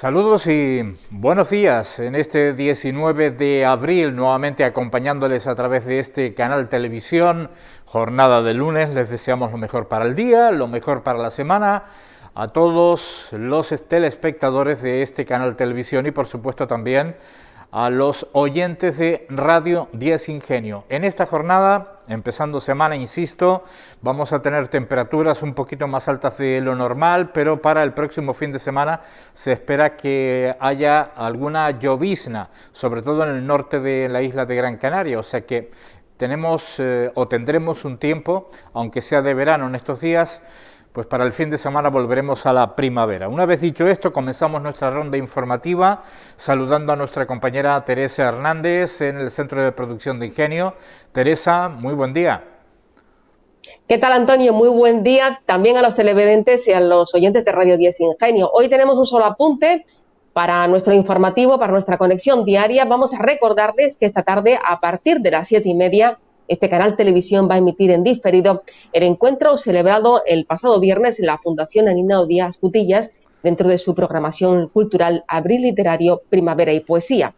Saludos y buenos días en este 19 de abril, nuevamente acompañándoles a través de este canal televisión, jornada de lunes. Les deseamos lo mejor para el día, lo mejor para la semana, a todos los telespectadores de este canal televisión y por supuesto también a los oyentes de Radio 10 Ingenio. En esta jornada, empezando semana, insisto, vamos a tener temperaturas un poquito más altas de lo normal, pero para el próximo fin de semana se espera que haya alguna llovizna, sobre todo en el norte de la isla de Gran Canaria, o sea que tenemos o tendremos un tiempo, aunque sea de verano en estos días, pues para el fin de semana volveremos a la primavera. Una vez dicho esto, comenzamos nuestra ronda informativa saludando a nuestra compañera Teresa Hernández en el Centro de Producción de Ingenio. Teresa, muy buen día. ¿Qué tal, Antonio? Muy buen día también a los televidentes y a los oyentes de Radio 10 Ingenio. Hoy tenemos un solo apunte para nuestro informativo, para nuestra conexión diaria. Vamos a recordarles que esta tarde, a partir de las 7:30, este canal televisión va a emitir en diferido el encuentro celebrado el pasado viernes en la Fundación Anina Díaz Cutillas dentro de su programación cultural Abril Literario, Primavera y Poesía.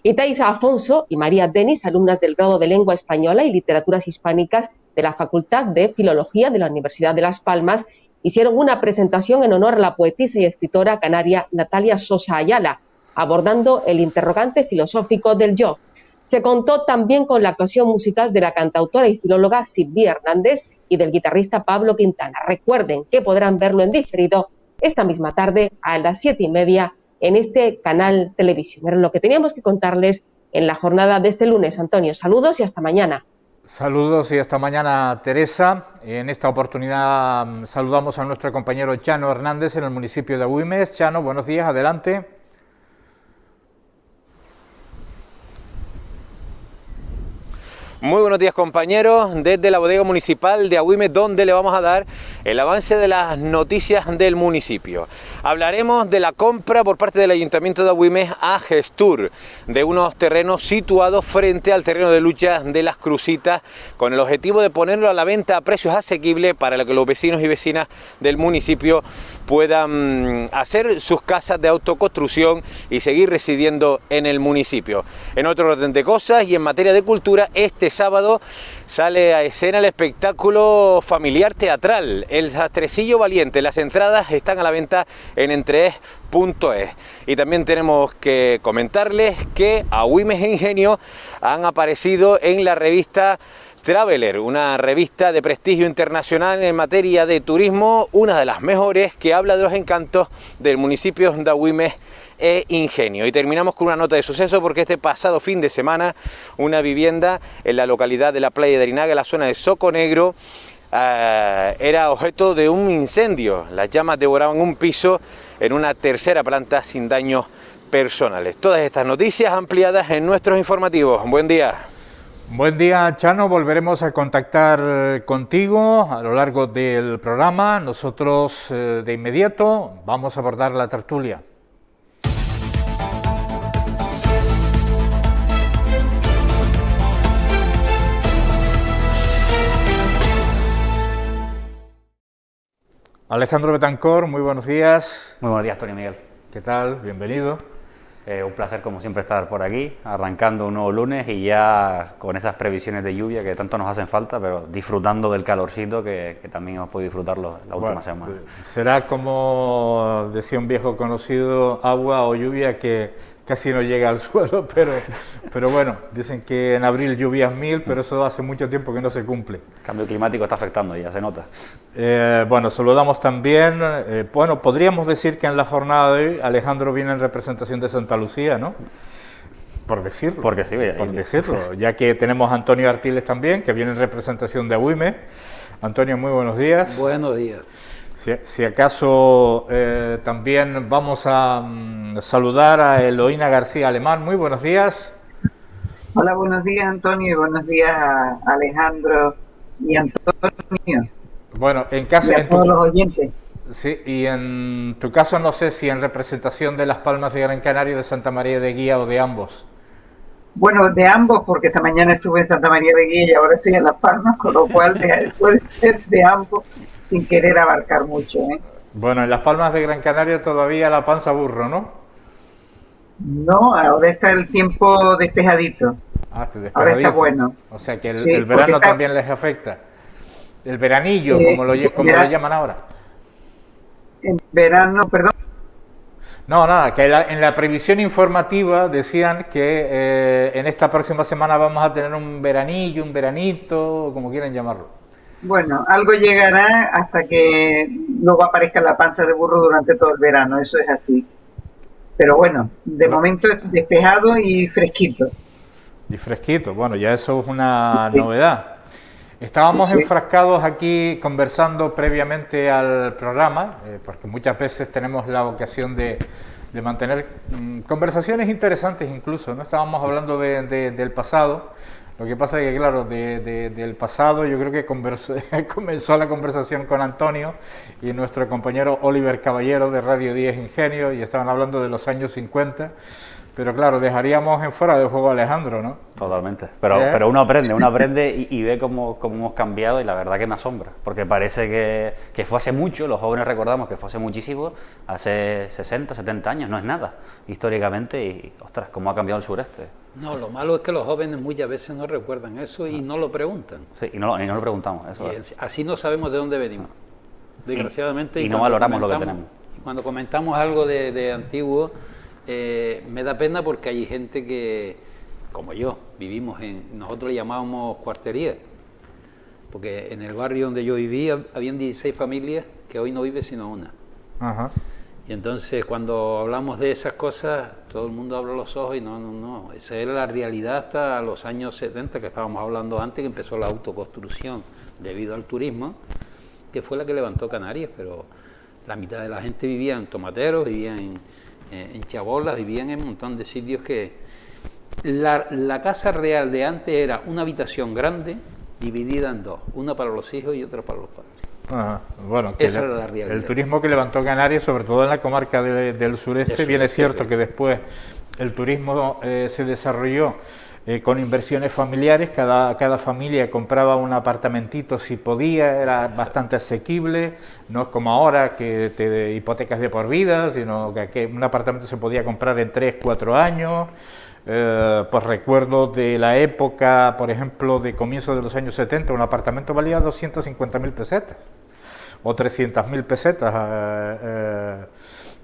Y Thaisa Afonso y María Denis, alumnas del grado de Lengua Española y Literaturas Hispánicas de la Facultad de Filología de la Universidad de Las Palmas, hicieron una presentación en honor a la poetisa y escritora canaria Natalia Sosa Ayala, abordando el interrogante filosófico del yo. Se contó también con la actuación musical de la cantautora y filóloga Silvia Hernández y del guitarrista Pablo Quintana. Recuerden que podrán verlo en diferido esta misma tarde a las 7:30 en este canal televisión. Era lo que teníamos que contarles en la jornada de este lunes. Antonio, saludos y hasta mañana. Saludos y hasta mañana, Teresa. En esta oportunidad saludamos a nuestro compañero Chano Hernández en el municipio de Agüimes. Chano, buenos días, adelante. Muy buenos días, compañeros, desde la bodega municipal de Agüimes, donde le vamos a dar el avance de las noticias del municipio. Hablaremos de la compra por parte del Ayuntamiento de Agüimes a Gestur de unos terrenos situados frente al terreno de lucha de Las Crucitas, con el objetivo de ponerlo a la venta a precios asequibles para que los vecinos y vecinas del municipio puedan hacer sus casas de autoconstrucción y seguir residiendo en el municipio. En otro orden de cosas y en materia de cultura, este sábado sale a escena el espectáculo familiar teatral El Sastrecillo Valiente. Las entradas están a la venta en entrees.es. Y también tenemos que comentarles que Agüimes e Ingenio han aparecido en la revista Traveler, una revista de prestigio internacional en materia de turismo, una de las mejores, que habla de los encantos del municipio de Agüimes e Ingenio. Y terminamos con una nota de suceso, porque este pasado fin de semana una vivienda en la localidad de la Playa de Arinaga, en la zona de Soconegro, era objeto de un incendio. Las llamas devoraban un piso en una tercera planta sin daños personales. Todas estas noticias ampliadas en nuestros informativos. Buen día. Buen día, Chano. Volveremos a contactar contigo a lo largo del programa. Nosotros de inmediato vamos a abordar la tertulia. Alejandro Betancor, muy buenos días. Muy buenos días, Tony Miguel. ¿Qué tal? Bienvenido. Un placer, como siempre, estar por aquí, arrancando un nuevo lunes y ya con esas previsiones de lluvia que tanto nos hacen falta, pero disfrutando del calorcito que también hemos podido disfrutarlo la última semana. Será, como decía un viejo conocido, agua o lluvia que casi no llega al suelo, pero bueno, dicen que en abril lluvias 1000, pero eso hace mucho tiempo que no se cumple. El cambio climático está afectando, ya se nota. Bueno, saludamos también, bueno, podríamos decir que en la jornada de hoy Alejandro viene en representación de Santa Lucía, ¿no? Por decirlo. Porque sí, por decirlo, ya que tenemos a Antonio Artiles también, que viene en representación de Agüimes. Antonio, muy buenos días. Buenos días. Si acaso también vamos a saludar a Eloína García Alemán. Muy buenos días. Hola, buenos días, Antonio, y buenos días a Alejandro y Antonio. Bueno, en caso de todos los oyentes. Sí, y en tu caso no sé si en representación de Las Palmas de Gran Canaria, de Santa María de Guía o de ambos. Bueno, de ambos, porque esta mañana estuve en Santa María de Guía y ahora estoy en Las Palmas, con lo cual puede ser de ambos sin querer abarcar mucho, ¿eh? Bueno, en Las Palmas de Gran Canaria todavía la panza burro, ¿no? No, ahora está el tiempo despejadito. Ah, este Ahora está despejadito. bueno. O sea que Sí, el porque verano está- también les afecta. El veranillo, sí, como lo llaman ahora. en verano, perdón. No, nada, que en la previsión informativa decían que en esta próxima semana vamos a tener un veranillo, un veranito, como quieran llamarlo. Bueno, algo llegará hasta que luego aparezca la panza de burro durante todo el verano, eso es así. Pero bueno, de Lo- momento es despejado y fresquito. Y fresquito, bueno, ya eso es Sí, una sí, novedad. Estábamos sí, sí. enfrascados aquí conversando previamente al programa, porque muchas veces tenemos la ocasión de mantener conversaciones interesantes incluso, ¿no? Estábamos hablando del pasado. Lo que pasa es que, claro, del pasado yo creo que comenzó la conversación con Antonio y nuestro compañero Oliver Caballero de Radio 10 Ingenio, y estaban hablando de los años 50, pero claro, dejaríamos en fuera de juego a Alejandro, ¿no? Totalmente. Pero uno aprende y ve cómo hemos cambiado, y la verdad que me asombra, porque parece que fue hace mucho, los jóvenes recordamos que fue hace muchísimo, hace 60, 70 años, no es nada, históricamente, y ostras, cómo ha cambiado el sureste. No, lo malo es que los jóvenes muchas veces no recuerdan eso y no lo preguntan. Sí, y no lo preguntamos, eso Y es. así no sabemos de dónde venimos, desgraciadamente. Y no cuando valoramos lo que comentamos- tenemos. Cuando comentamos algo de antiguo, me da pena porque hay gente que, como yo, nosotros le llamábamos cuartería, porque en el barrio donde yo vivía habían 16 familias que hoy no vive sino una. Ajá. Y entonces cuando hablamos de esas cosas, todo el mundo abre los ojos y no, esa era la realidad hasta los años 70, que estábamos hablando antes, que empezó la autoconstrucción debido al turismo, que fue la que levantó Canarias, pero la mitad de la gente vivía en Tomateros, vivía en Chabolas, vivían en un montón de sitios que... La casa real de antes era una habitación grande, dividida en dos, una para los hijos y otra para los padres. Ajá. Bueno, que Esa era la realidad. el turismo que levantó Canarias, sobre todo en la comarca del sureste, Del bien es sureste, cierto sí. que después el turismo se desarrolló con inversiones familiares, cada familia compraba un apartamentito si podía, era bastante asequible, no es como ahora que te hipotecas de por vida, sino que un apartamento se podía comprar en 3, 4 años. Pues recuerdo de la época, por ejemplo, de comienzos de los años 70, un apartamento valía 250.000 pesetas o 300.000 pesetas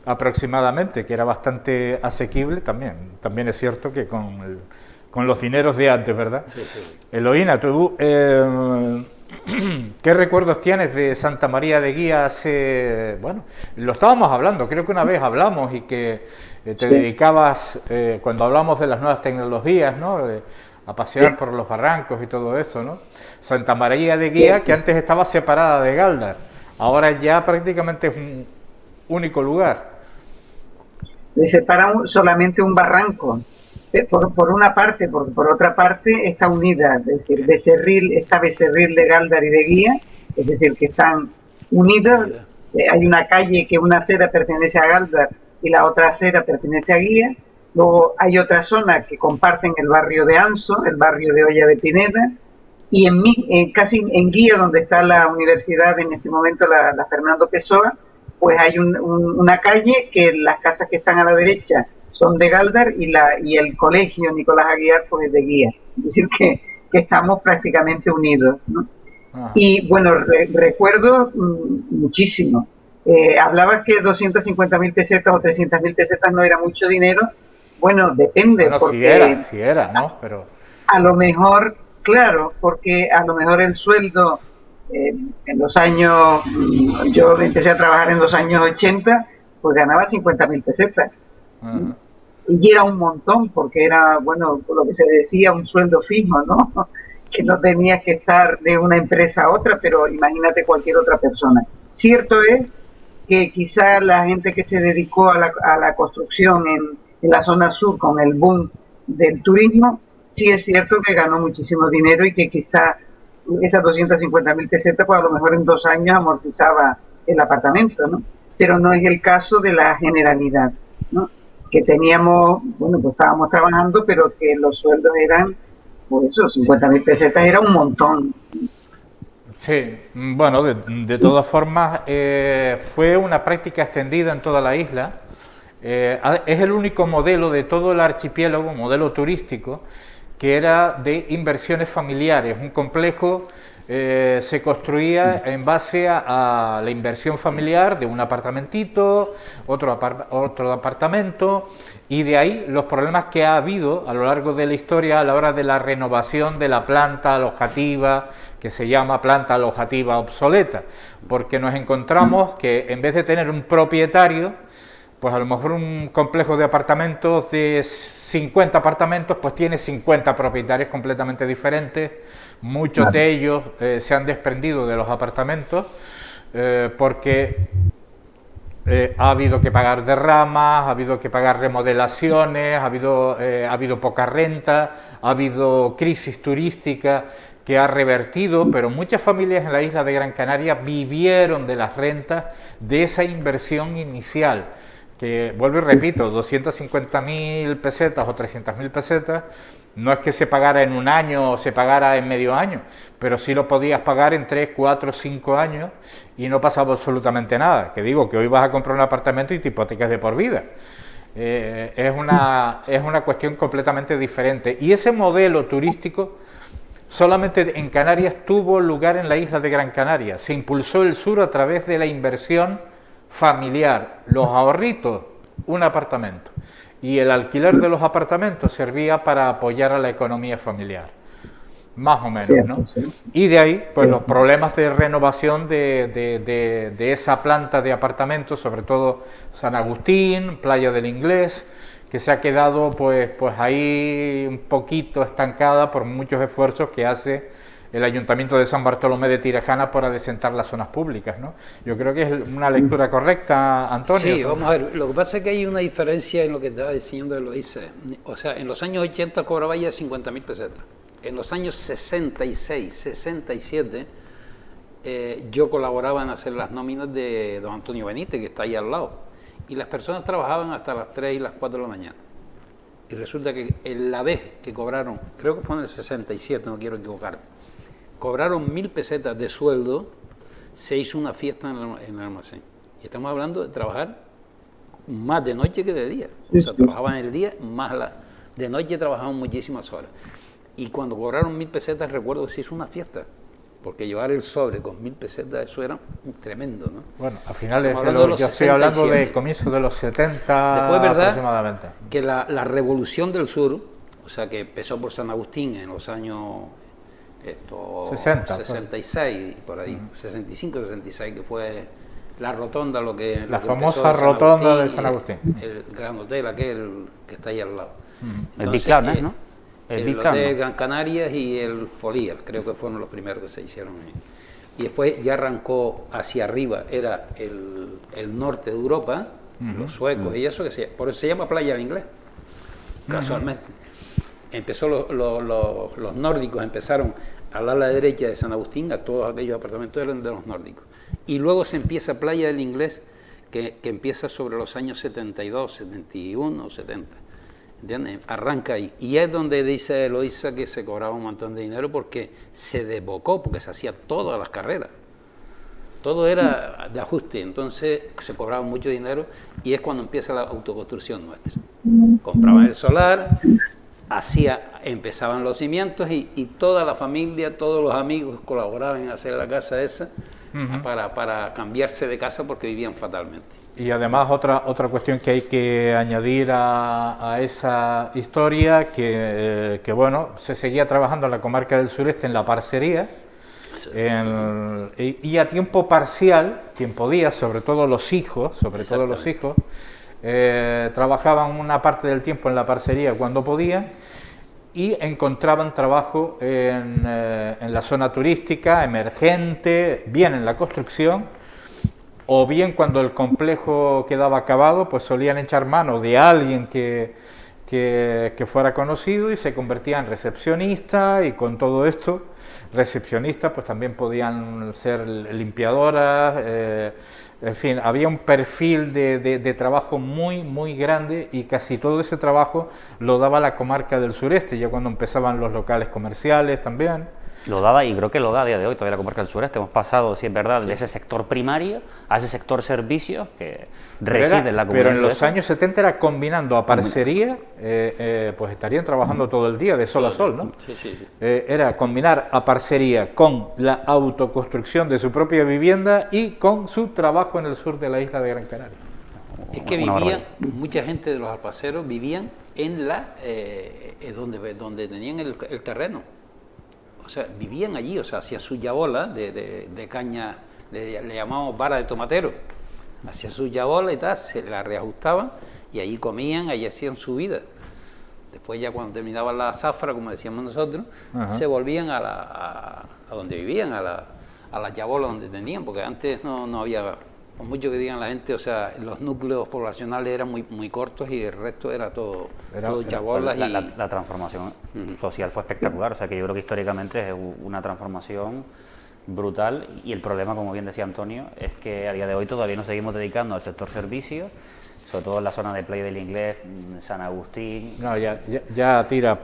aproximadamente, que era bastante asequible también. También es cierto que con los dineros de antes, ¿verdad? Sí, sí. Eloína, tú, ¿qué recuerdos tienes de Santa María de Guía hace... Bueno, lo estábamos hablando, creo que una vez hablamos y que te Sí. dedicabas, cuando hablamos de las nuevas tecnologías, ¿no? A pasear Sí. por los barrancos y todo esto, ¿no? Santa María de Guía, Sí, que sí. antes estaba separada de Galdar, ahora ya prácticamente es un único lugar. Le separa solamente un barranco. Por una parte, por otra parte está unida, es decir, Becerril de Gáldar y de Guía, es decir, que están unidas. Hay una calle que una acera pertenece a Gáldar y la otra acera pertenece a Guía. Luego hay otra zona que comparten el barrio de Anso, el barrio de Olla de Pineda, y casi en Guía, donde está la universidad en este momento, la Fernando Pessoa, pues hay una calle que las casas que están a la derecha son de Gáldar y el colegio Nicolás Aguiar pues es de Guía. Es decir, que estamos prácticamente unidos, ¿no? Ajá. Y bueno, recuerdo muchísimo. Hablabas que 250.000 pesetas o 300.000 pesetas no era mucho dinero. Bueno, depende. Bueno, porque sí era, ¿no? Pero... a lo mejor, claro, porque a lo mejor el sueldo en los años, yo empecé a trabajar en los años 80, pues ganaba 50.000 pesetas. Ajá. Y era un montón, porque era, bueno, lo que se decía, un sueldo fijo, ¿no? Que no tenías que estar de una empresa a otra, pero imagínate cualquier otra persona. Cierto es que quizá la gente que se dedicó a la construcción en la zona sur con el boom del turismo, sí es cierto que ganó muchísimo dinero y que quizá esas 250.000 pesetas, pues a lo mejor en 2 años amortizaba el apartamento, ¿no? Pero no es el caso de la generalidad, ¿no? Que teníamos, bueno, pues estábamos trabajando, pero que los sueldos eran, pues eso, 50.000 pesetas era un montón. Sí, bueno, de todas formas fue una práctica extendida en toda la isla. es el único modelo de todo el archipiélago, modelo turístico, que era de inversiones familiares. Un complejo se construía en base a la inversión familiar de un apartamentito, otro apartamento, y de ahí los problemas que ha habido a lo largo de la historia a la hora de la renovación de la planta alojativa, que se llama planta alojativa obsoleta, porque nos encontramos que en vez de tener un propietario, pues a lo mejor un complejo de apartamentos de 50 apartamentos, pues tiene 50 propietarios completamente diferentes. Muchos de ellos se han desprendido de los apartamentos porque ha habido que pagar derramas, ha habido que pagar remodelaciones, ha habido poca renta, ha habido crisis turística que ha revertido, pero muchas familias en la isla de Gran Canaria vivieron de las rentas de esa inversión inicial, que, vuelvo y repito, 250.000 pesetas o 300.000 pesetas, no es que se pagara en un año o se pagara en medio año, pero sí lo podías pagar en 3, 4, 5 años y no pasaba absolutamente nada. Que digo, que hoy vas a comprar un apartamento y te hipotecas de por vida. Es una cuestión completamente diferente. Y ese modelo turístico solamente en Canarias tuvo lugar en la isla de Gran Canaria. Se impulsó el sur a través de la inversión familiar, los ahorritos, un apartamento, y el alquiler de los apartamentos servía para apoyar a la economía familiar, más o menos, ¿no? Sí. Y de ahí, pues los problemas de renovación de esa planta de apartamentos, sobre todo San Agustín, Playa del Inglés, que se ha quedado pues ahí un poquito estancada por muchos esfuerzos que hace el Ayuntamiento de San Bartolomé de Tirajana para adecentar las zonas públicas, ¿no? Yo creo que es una lectura correcta, Antonio. Sí, vamos a ver. Lo que pasa es que hay una diferencia en lo que estaba diciendo Eloísa. O sea, en los años 80 cobraba ya 50.000 pesetas. En los años 66, 67, yo colaboraba en hacer las nóminas de don Antonio Benítez, que está ahí al lado. Y las personas trabajaban hasta las 3 y las 4 de la mañana. Y resulta que en la vez que cobraron, creo que fue en el 67, no quiero equivocarme, cobraron 1.000 pesetas de sueldo, se hizo una fiesta en el almacén. Y estamos hablando de trabajar más de noche que de día. O sea, trabajaban el día, más de noche trabajaban muchísimas horas. Y cuando cobraron 1.000 pesetas, recuerdo que se hizo una fiesta. Porque llevar el sobre con 1.000 pesetas, eso era tremendo, ¿no? Bueno, a finales yo estoy hablando de comienzos de los 70 Después, ¿verdad? Aproximadamente. Que la revolución del sur, o sea, que empezó por San Agustín en los años 66, por ahí, 65, 66, que fue la rotonda, la famosa rotonda de San Agustín. El gran hotel aquel que está ahí al lado. Entonces, el Big Clan, ¿no? El hotel Gran Canarias y el Folier, creo que fueron los primeros que se hicieron ahí. Y después ya arrancó hacia arriba, era el norte de Europa, los suecos y eso, por eso se llama Playa del Inglés, casualmente. Empezó los nórdicos, empezaron al ala derecha de San Agustín, a todos aquellos apartamentos eran de los nórdicos. Y luego se empieza Playa del Inglés, que empieza sobre los años 72, 71, 70. ¿Entiendes? Arranca ahí. Y es donde dice Eloísa que se cobraba un montón de dinero porque se desbocó, porque se hacía todas las carreras. Todo era de ajuste, entonces se cobraba mucho dinero y es cuando empieza la autoconstrucción nuestra. Compraban el solar, empezaban los cimientos y toda la familia, todos los amigos colaboraban en hacer la casa esa para cambiarse de casa porque vivían fatalmente. Y además otra cuestión que hay que añadir a esa historia, que bueno, se seguía trabajando en la comarca del sureste en la parcería, y a tiempo parcial, quien podía, sobre todo los hijos, trabajaban una parte del tiempo en la parcería cuando podían, y encontraban trabajo en la zona turística, emergente, bien en la construcción, o bien cuando el complejo quedaba acabado, pues solían echar mano de alguien que fuera conocido y se convertía en recepcionista, y con todo esto, recepcionistas pues también podían ser limpiadoras, en fin, había un perfil de trabajo muy, muy grande, y casi todo ese trabajo lo daba la comarca del sureste, ya cuando empezaban los locales comerciales también. Lo daba y creo que lo da a día de hoy todavía la comarca del sureste. Hemos pasado, si es verdad, de ese sector primario a ese sector servicios que reside en la comunidad. Pero en los años 70 era combinando a parcería, pues estarían trabajando todo el día de sol a sol, ¿no? Sí, sí, sí. Era combinar a parcería con la autoconstrucción de su propia vivienda y con su trabajo en el sur de la isla de Gran Canaria. Es que vivían, mucha gente de los alpaceros vivían en donde tenían el terreno. O sea, vivían allí, o sea, hacía su yabola de caña, le llamamos vara de tomatero. Hacía su yabola y tal, se la reajustaban y allí comían, allí hacían su vida. Después ya cuando terminaban la zafra, como decíamos nosotros, se volvían a donde vivían, a la yabola donde tenían, porque antes no había, por mucho que digan la gente, o sea, los núcleos poblacionales eran muy cortos y el resto era todo yabolas. La transformación social fue espectacular, o sea que yo creo que históricamente es una transformación brutal, y el problema, como bien decía Antonio, es que a día de hoy todavía nos seguimos dedicando al sector servicios, sobre todo en la zona de Playa del Inglés, San Agustín. No, ya tira,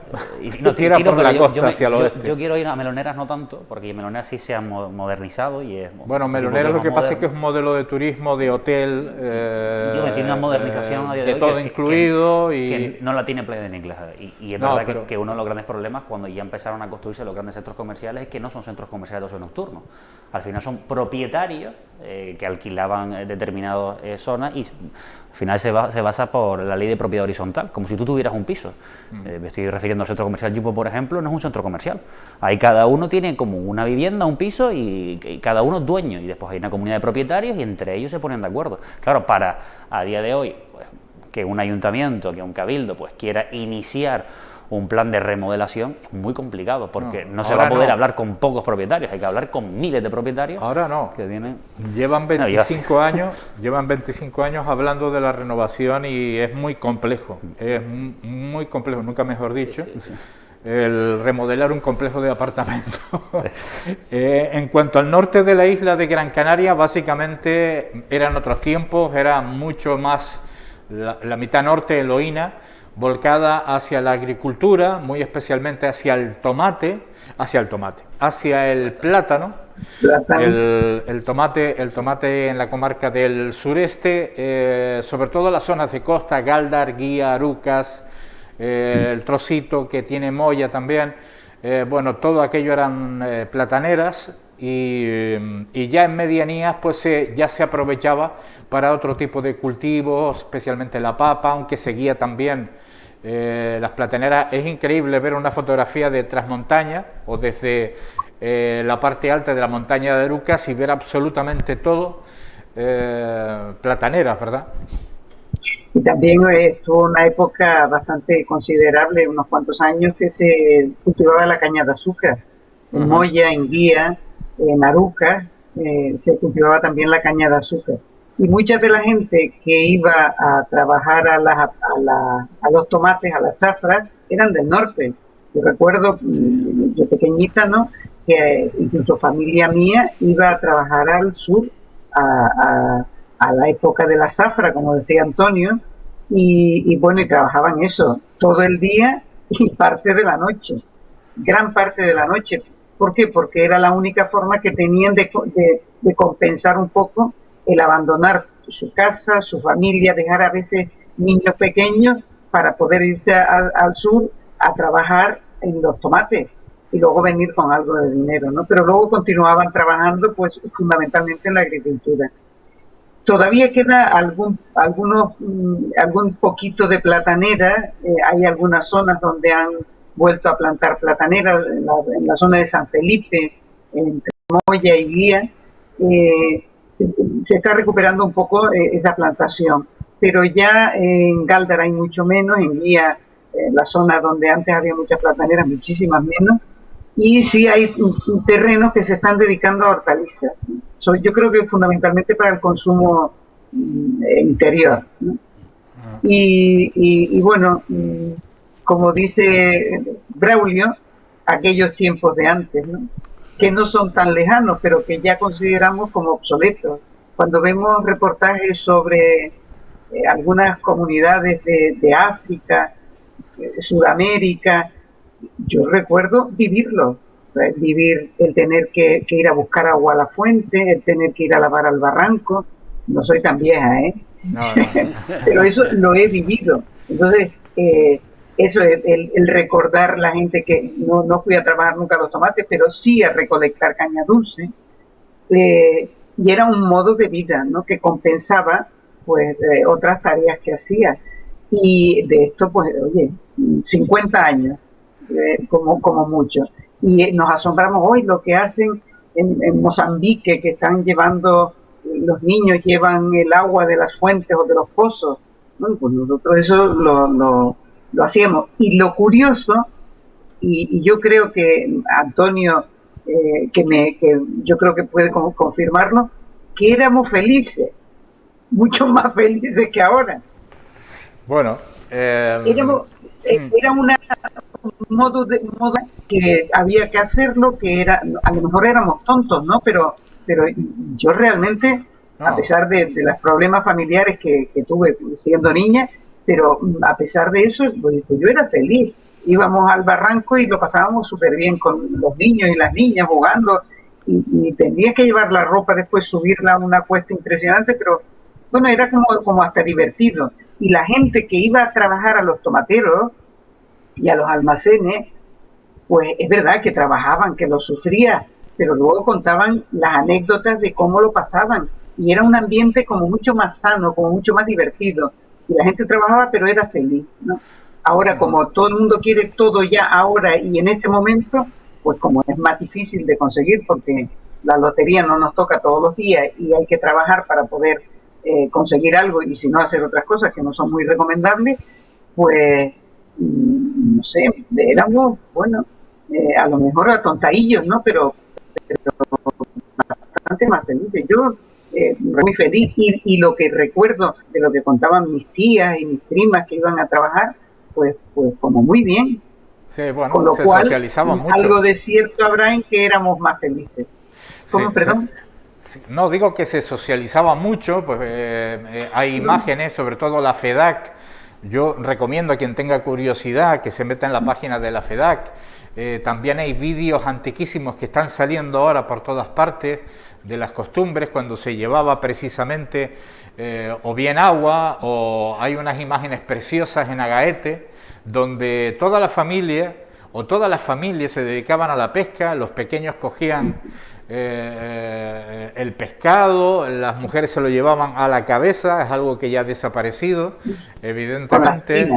tira por la costa hacia el oeste. Yo quiero ir a Meloneras, no tanto, porque Meloneras sí se ha modernizado y es... Bueno, Meloneras lo que pasa es que es un modelo de turismo, de hotel, tiene una modernización a día de hoy todo incluido que no la tiene Playa del Inglés. Y es verdad que uno de los grandes problemas cuando ya empezaron a construirse los grandes centros comerciales es que no son centros comerciales de ocio nocturno. Al final son propietarios que alquilaban determinadas zonas, y al final se basa por la ley de propiedad horizontal, como si tú tuvieras un piso. Me estoy refiriendo al centro comercial Yupo, por ejemplo, no es un centro comercial. Ahí cada uno tiene como una vivienda, un piso, y cada uno es dueño, y después hay una comunidad de propietarios y entre ellos se ponen de acuerdo. Claro, para a día de hoy, pues, que un ayuntamiento, que un cabildo, pues quiera iniciar un plan de remodelación es muy complicado, porque no se va a poder hablar con pocos propietarios, hay que hablar con miles de propietarios. Ahora no. Que tienen... Llevan 25 años hablando de la renovación y es muy complejo, muy complejo, nunca mejor dicho. Sí. El remodelar un complejo de apartamentos. En cuanto al norte de la isla de Gran Canaria, básicamente eran otros tiempos, era mucho más la mitad norte, Eloína, volcada hacia la agricultura, muy especialmente hacia el plátano. El tomate en la comarca del sureste, sobre todo las zonas de costa, Galdar, Guía, Arucas, el trocito que tiene Moya también, bueno, todo aquello eran plataneras, y ya en medianías pues ya se aprovechaba para otro tipo de cultivos, especialmente la papa, aunque seguía también las plataneras. Es increíble ver una fotografía de Trasmontaña o desde la parte alta de la montaña de Arucas y ver absolutamente todo plataneras, ¿verdad? Y también estuvo una época bastante considerable, unos cuantos años, que se cultivaba la caña de azúcar. En Moya, en Guía, en Arucas, se cultivaba también la caña de azúcar. Y mucha de la gente que iba a trabajar a los tomates, a las zafras, eran del norte. Yo recuerdo, yo pequeñita, ¿no?, que incluso familia mía iba a trabajar al sur a la época de la zafra, como decía Antonio, y bueno, y trabajaban eso todo el día y parte de la noche, gran parte de la noche. ¿Por qué? Porque era la única forma que tenían de compensar un poco el abandonar su casa, su familia, dejar a veces niños pequeños para poder irse al sur a trabajar en los tomates y luego venir con algo de dinero, ¿no? Pero luego continuaban trabajando, pues, fundamentalmente en la agricultura. Todavía queda algún poquito de platanera, hay algunas zonas donde han vuelto a plantar platanera, en la zona de San Felipe, entre Moya y Guía, se está recuperando un poco esa plantación, pero ya en Galdar hay mucho menos, en Guía, la zona donde antes había muchas plataneras, muchísimas menos, y sí hay terrenos que se están dedicando a hortalizas. Yo creo que fundamentalmente para el consumo interior, ¿no? Y bueno, como dice Braulio, aquellos tiempos de antes, ¿no?, que no son tan lejanos, pero que ya consideramos como obsoletos. Cuando vemos reportajes sobre algunas comunidades de África, Sudamérica, yo recuerdo vivirlo. vivir el tener que ir a buscar agua a la fuente, el tener que ir a lavar al barranco. No soy tan vieja, ¿eh? No, no. Pero eso lo he vivido. Entonces, eso es el recordar la gente que no fui a trabajar nunca a los tomates, pero sí a recolectar caña dulce. Y era un modo de vida, ¿no?, que compensaba pues otras tareas que hacía. Y de esto, pues, oye, 50 años, como mucho. Y nos asombramos hoy lo que hacen en Mozambique, que están llevando, los niños llevan el agua de las fuentes o de los pozos. Bueno, pues nosotros eso lo hacíamos. Y lo curioso, y yo creo que Antonio, que yo creo que puede confirmarlo, que éramos felices, mucho más felices que ahora. Bueno, era un modo que había que hacerlo, que era, a lo mejor éramos tontos, ¿no? Pero yo realmente, a pesar de los problemas familiares que tuve siendo niña, pero a pesar de eso, pues yo era feliz. Íbamos al barranco y lo pasábamos súper bien con los niños y las niñas jugando, y tenía que llevar la ropa después, subirla a una cuesta impresionante, pero bueno, era como hasta divertido. Y la gente que iba a trabajar a los tomateros y a los almacenes, pues es verdad que trabajaban, que lo sufrían, pero luego contaban las anécdotas de cómo lo pasaban, y era un ambiente como mucho más sano, como mucho más divertido, y la gente trabajaba pero era feliz, ¿no? Ahora, como todo el mundo quiere todo ya ahora y en este momento, pues como es más difícil de conseguir, porque la lotería no nos toca todos los días y hay que trabajar para poder conseguir algo, y si no hacer otras cosas que no son muy recomendables, pues no sé, éramos, bueno, a lo mejor atontadillos, ¿no? Pero bastante más felices. Yo muy feliz, y lo que recuerdo de lo que contaban mis tías y mis primas que iban a trabajar, pues como muy bien. Sí, bueno, con lo se cual, socializaba mucho. Algo de cierto habrá en que éramos más felices. ¿Cómo, Sí, perdón? No, digo que se socializaba mucho, pues hay imágenes, sobre todo la FEDAC. Yo recomiendo a quien tenga curiosidad que se meta en la página de la FEDAC. También hay vídeos antiquísimos que están saliendo ahora por todas partes de las costumbres cuando se llevaba precisamente o bien agua, o hay unas imágenes preciosas en Agaete donde toda la familia o todas las familias se dedicaban a la pesca, los pequeños cogían el pescado, las mujeres se lo llevaban a la cabeza, es algo que ya ha desaparecido, evidentemente.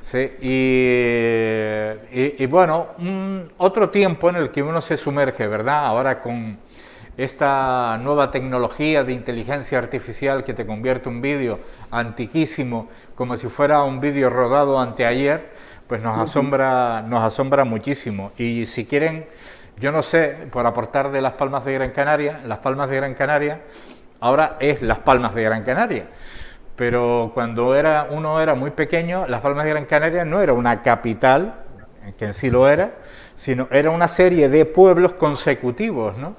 Sí, y bueno, otro tiempo en el que uno se sumerge, ¿verdad? Ahora con esta nueva tecnología de inteligencia artificial que te convierte un vídeo antiquísimo como si fuera un vídeo rodado anteayer, pues nos asombra muchísimo. Y si quieren, yo no sé, por aportar de Las Palmas de Gran Canaria, Las Palmas de Gran Canaria ahora es Las Palmas de Gran Canaria. Pero cuando uno era muy pequeño, Las Palmas de Gran Canaria no era una capital, que en sí lo era, sino era una serie de pueblos consecutivos, ¿no?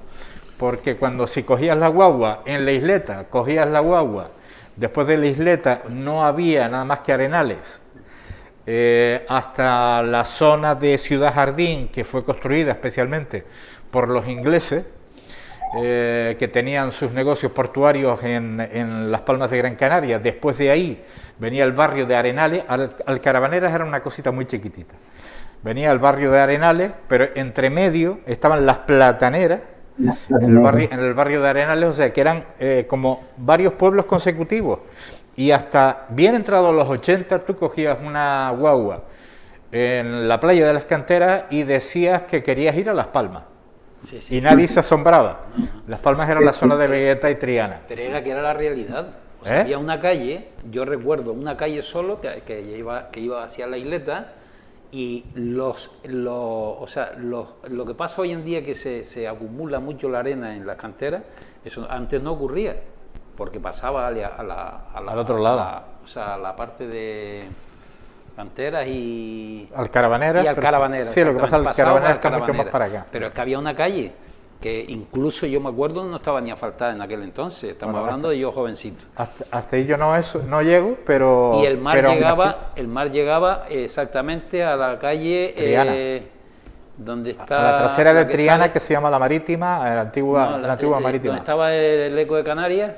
Porque cuando si cogías la guagua en la isleta, cogías la guagua, después de la isleta no había nada más que arenales, hasta la zona de Ciudad Jardín, que fue construida especialmente por los ingleses, que tenían sus negocios portuarios en Las Palmas de Gran Canaria. Después de ahí venía el barrio de Arenales. Alcarabaneras era una cosita muy chiquitita. Venía el barrio de Arenales, pero entre medio estaban las plataneras, en el barrio de Arenales, o sea que eran como varios pueblos consecutivos. Y hasta bien entrados los 80, tú cogías una guagua en la playa de las Canteras y decías que querías ir a Las Palmas. Sí, sí. Y nadie se asombraba. Las Palmas era la zona de Vegeta y Triana. Pero era la realidad. O sea, había una calle, yo recuerdo una calle solo que iba hacia la isleta, y lo que pasa hoy en día, que se acumula mucho la arena en las canteras, eso antes no ocurría, porque pasaba al otro lado. A la parte de Canteras y Alcarabaneras. Y Alcarabaneras. Sí, lo que pasa es que Alcarabaneras está mucho más para acá. Pero es que había una calle que incluso yo me acuerdo no estaba ni asfaltada en aquel entonces. Estamos hablando de yo jovencito. Hasta ahí yo no llego, pero... Y el mar llegaba exactamente a la calle donde está A la trasera de la que Triana, sale- que se llama la Marítima, la antigua, no, la antigua donde Marítima. estaba el Eco de Canarias,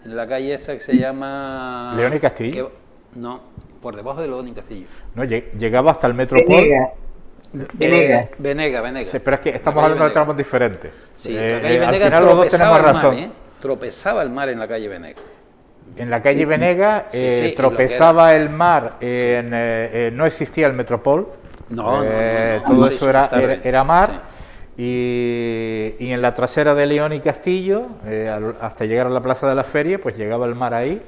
en la calle esa que se llama... León y Castillo. No, por debajo de León y Castillo. No, llegaba hasta el Metropol. Venega. Sí, pero es que estamos La calle hablando de Venega. tramos diferentes. Sí, la calle Al Venega final los dos tenemos tropezaba el mar, razón. Tropezaba el mar en la calle Venega. En la calle Venega Sí, sí, y tropezaba el mar, no existía el Metropol, No, todo sí, eso sí, era, está bien. era mar, Sí. y en la trasera de León y Castillo, hasta llegar a la Plaza de la Feria, pues llegaba el mar ahí.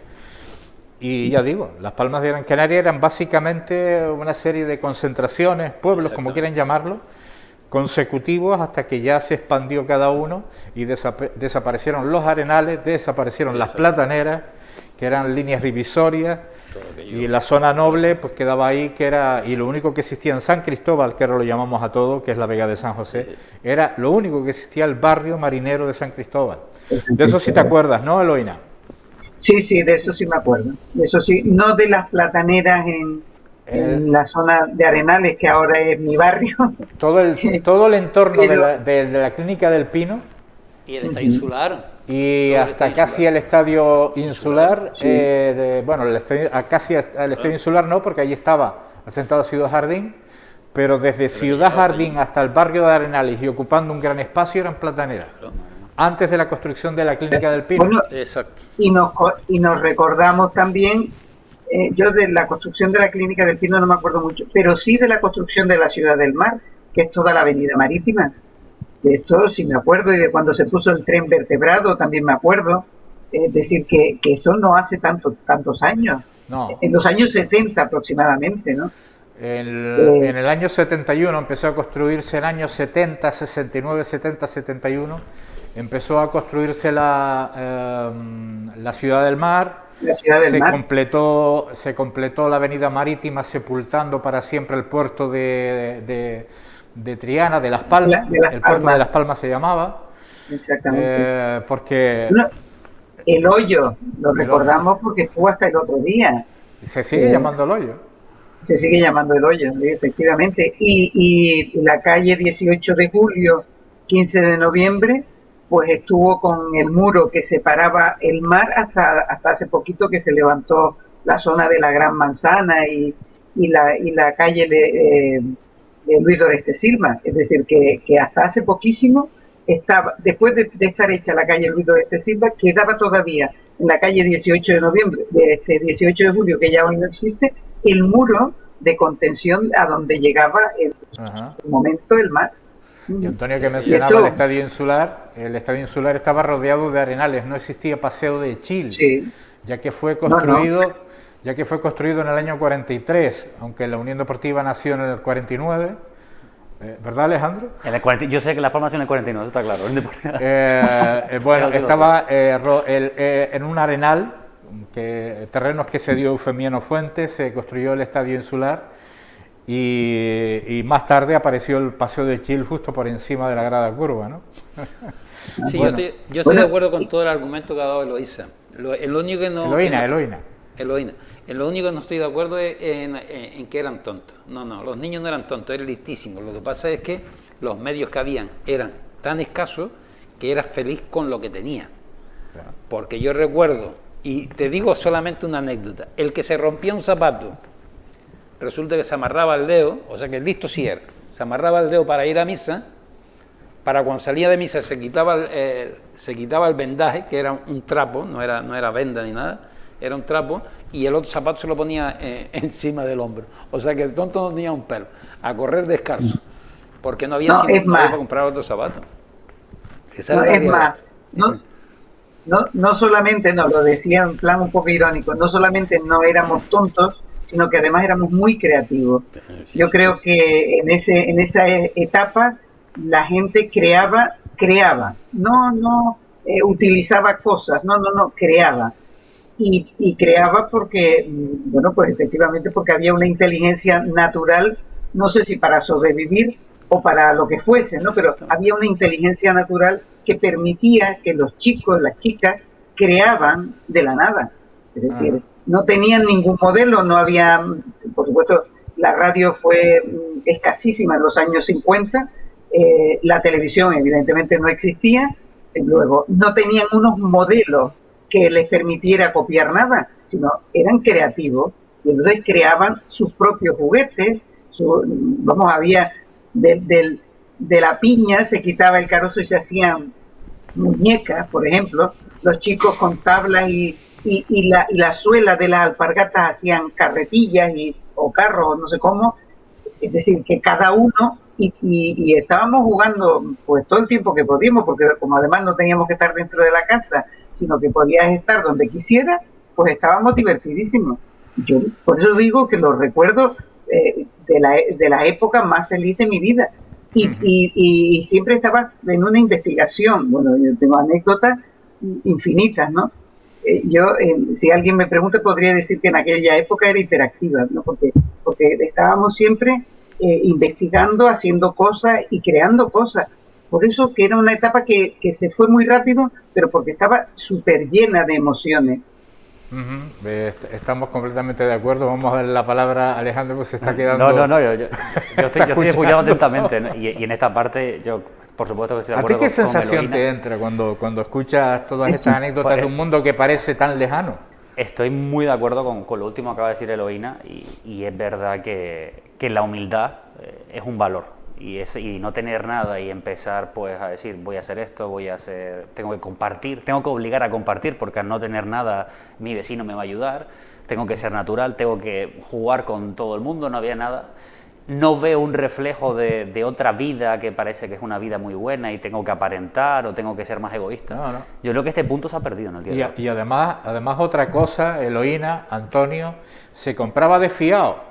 Y ya digo, las Palmas de Gran Canaria eran básicamente una serie de concentraciones, pueblos, como Exacto. quieran llamarlo, consecutivos hasta que ya se expandió cada uno y desaparecieron los arenales, desaparecieron las plataneras, que eran líneas divisorias, y la zona noble pues quedaba ahí, que era, y lo único que existía en San Cristóbal, que ahora lo llamamos a todo, que es la Vega de San José, era lo único que existía, el barrio marinero de San Cristóbal. De eso sí te acuerdas, ¿no, Eloína? Sí, de eso sí me acuerdo. De eso sí, no de las plataneras en la zona de Arenales, que ahora es mi barrio. Todo el entorno Pero- de la Clínica del Pino Y el Estadio Insular. y Todo el hasta estadio casi insular. el Estadio Insular, Sí. bueno, casi hasta el Estadio Insular no, porque allí estaba asentado Ciudad Jardín, pero desde Ciudad Jardín hasta el barrio de Arenales y ocupando un gran espacio eran plataneras, antes de la construcción de la Clínica del Pino. Bueno, Exacto. y nos recordamos también, yo de la construcción de la Clínica del Pino no me acuerdo mucho, pero sí de la construcción de la Ciudad del Mar, que es toda la avenida marítima. De esto sí me acuerdo, y de cuando se puso el tren vertebrado también me acuerdo. Es decir, que eso no hace tantos años. No. En los años 70 aproximadamente, ¿no? En el año 71 empezó a construirse, en años 70, 69, 70, 71, empezó a construirse la Ciudad del Mar. La Ciudad del Mar. Se completó la avenida marítima, sepultando para siempre el puerto de Triana, de Las Palmas. De Las El puerto Palmas. de Las Palmas se llamaba, Exactamente. porque No, el hoyo, lo recordamos porque fue hasta el otro día. se sigue llamando el hoyo. Se sigue llamando el hoyo, ¿sí? Efectivamente. Y la calle 18 de julio, 15 de noviembre, pues estuvo con el muro que separaba el mar hasta hace poquito, que se levantó la zona de la Gran Manzana y la calle de Luis Doreste Silva. Es decir, que hasta hace poquísimo estaba, después de estar hecha la calle Luis Doreste Silva, quedaba todavía en la calle 18 de noviembre, de este 18 de julio, que ya hoy no existe, el muro de contención a donde llegaba en Ajá. su momento el mar. Y Antonio, que mencionaba el Estadio Insular estaba rodeado de arenales, no existía paseo de Chile, Sí. ya que fue No, no. construido en el año 43, aunque la Unión Deportiva nació en el 49, ¿verdad, Alejandro? En el 40, yo sé que Las Palmas en el 49, eso está claro. Bueno, Eso sí lo estaba en un arenal, terrenos que se dio Eufemiano Fuentes, se construyó el Estadio Insular y más tarde apareció el Paseo de Chile justo por encima de la grada curva, ¿no? Sí, Bueno. yo estoy de acuerdo con todo el argumento que ha dado Eloísa. El único que no... Eloína. Eloína. En lo único que no estoy de acuerdo es en que eran tontos. No, los niños no eran tontos, eran listísimos. Lo que pasa es que los medios que habían eran tan escasos que eras feliz con lo que tenía. Porque yo recuerdo, y te digo solamente una anécdota, el que se rompía un zapato, resulta que se amarraba el dedo, o sea que el listo sí era, se amarraba el dedo para ir a misa, para cuando salía de misa se quitaba el vendaje, que era un trapo, no era venda ni nada, era un trapo, y el otro zapato se lo ponía encima del hombro. O sea que el tonto no tenía un pelo, a correr descalzo, porque no había, No, sino, es no había más. para comprar otro zapato. Esa No, era la es más, realidad. no solamente, no, lo decía en plan un poco irónico, no solamente no éramos tontos, sino que además éramos muy creativos. Yo creo que en esa etapa la gente creaba, no utilizaba cosas, no, creaba. Y creaba porque, bueno, pues efectivamente porque había una inteligencia natural, no sé si para sobrevivir o para lo que fuese, ¿no? Pero había una inteligencia natural que permitía que los chicos, las chicas, creaban de la nada. Es decir, no tenían ningún modelo, no había, por supuesto, la radio fue escasísima en los años 50, la televisión evidentemente no existía, luego no tenían unos modelos que les permitiera copiar nada, sino eran creativos y entonces creaban sus propios juguetes, había de la piña se quitaba el carozo y se hacían muñecas, por ejemplo, los chicos con tablas y la suela de las alpargatas hacían carretillas o carros, no sé cómo, es decir, que cada uno, y estábamos jugando pues todo el tiempo que podíamos, porque como además no teníamos que estar dentro de la casa, sino que podías estar donde quisieras, pues estábamos divertidísimos. Yo por eso digo que los recuerdo de la época más feliz de mi vida. Y siempre estaba en una investigación. Bueno, yo tengo anécdotas infinitas, ¿no? Si alguien me pregunta, podría decir que en aquella época era interactiva, ¿no? Porque estábamos siempre investigando, haciendo cosas y creando cosas. Por eso que era una etapa que se fue muy rápido, pero porque estaba súper llena de emociones. Estamos completamente de acuerdo. Vamos a dar la palabra a Alejandro, pues se está quedando... No, yo estoy escuchando atentamente, ¿no? Y en esta parte yo, por supuesto que estoy de acuerdo. ¿A ti qué sensación te entra cuando escuchas todas estas anécdotas de un mundo que parece tan lejano? Estoy muy de acuerdo con lo último que acaba de decir Eloína, y es verdad que la humildad es un valor. Y no tener nada y empezar pues a decir voy a hacer esto, tengo que compartir, tengo que obligar a compartir, porque al no tener nada mi vecino me va a ayudar, tengo que ser natural, tengo que jugar con todo el mundo, no había nada, no veo un reflejo de otra vida que parece que es una vida muy buena y tengo que aparentar o tengo que ser más egoísta. No. Yo creo que este punto se ha perdido en el día de hoy. Y además otra cosa, Eloína, Antonio, se compraba de fiado.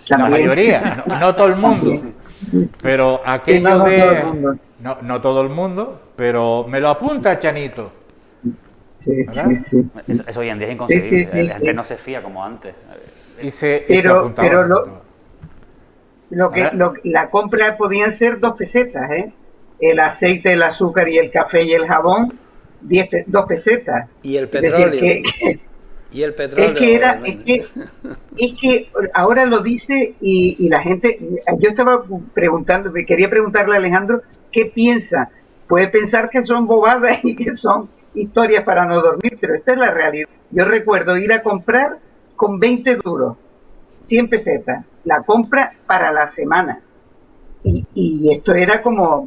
La mayoría, no todo el mundo, pero aquello no todo el mundo, pero me lo apunta Chanito. Sí. Eso hoy en día es inconcebible, la gente no se fía como antes. Pero la compra podían ser 2 pesetas, el aceite, el azúcar y el café y el jabón, 2 pesetas. Y el petróleo. Y el petróleo. Es que ahora lo dice y la gente, yo estaba quería preguntarle a Alejandro qué piensa. Puede pensar que son bobadas y que son historias para no dormir, pero esta es la realidad. Yo recuerdo ir a comprar con 20 duros, 100 pesetas, la compra para la semana. Y esto era como,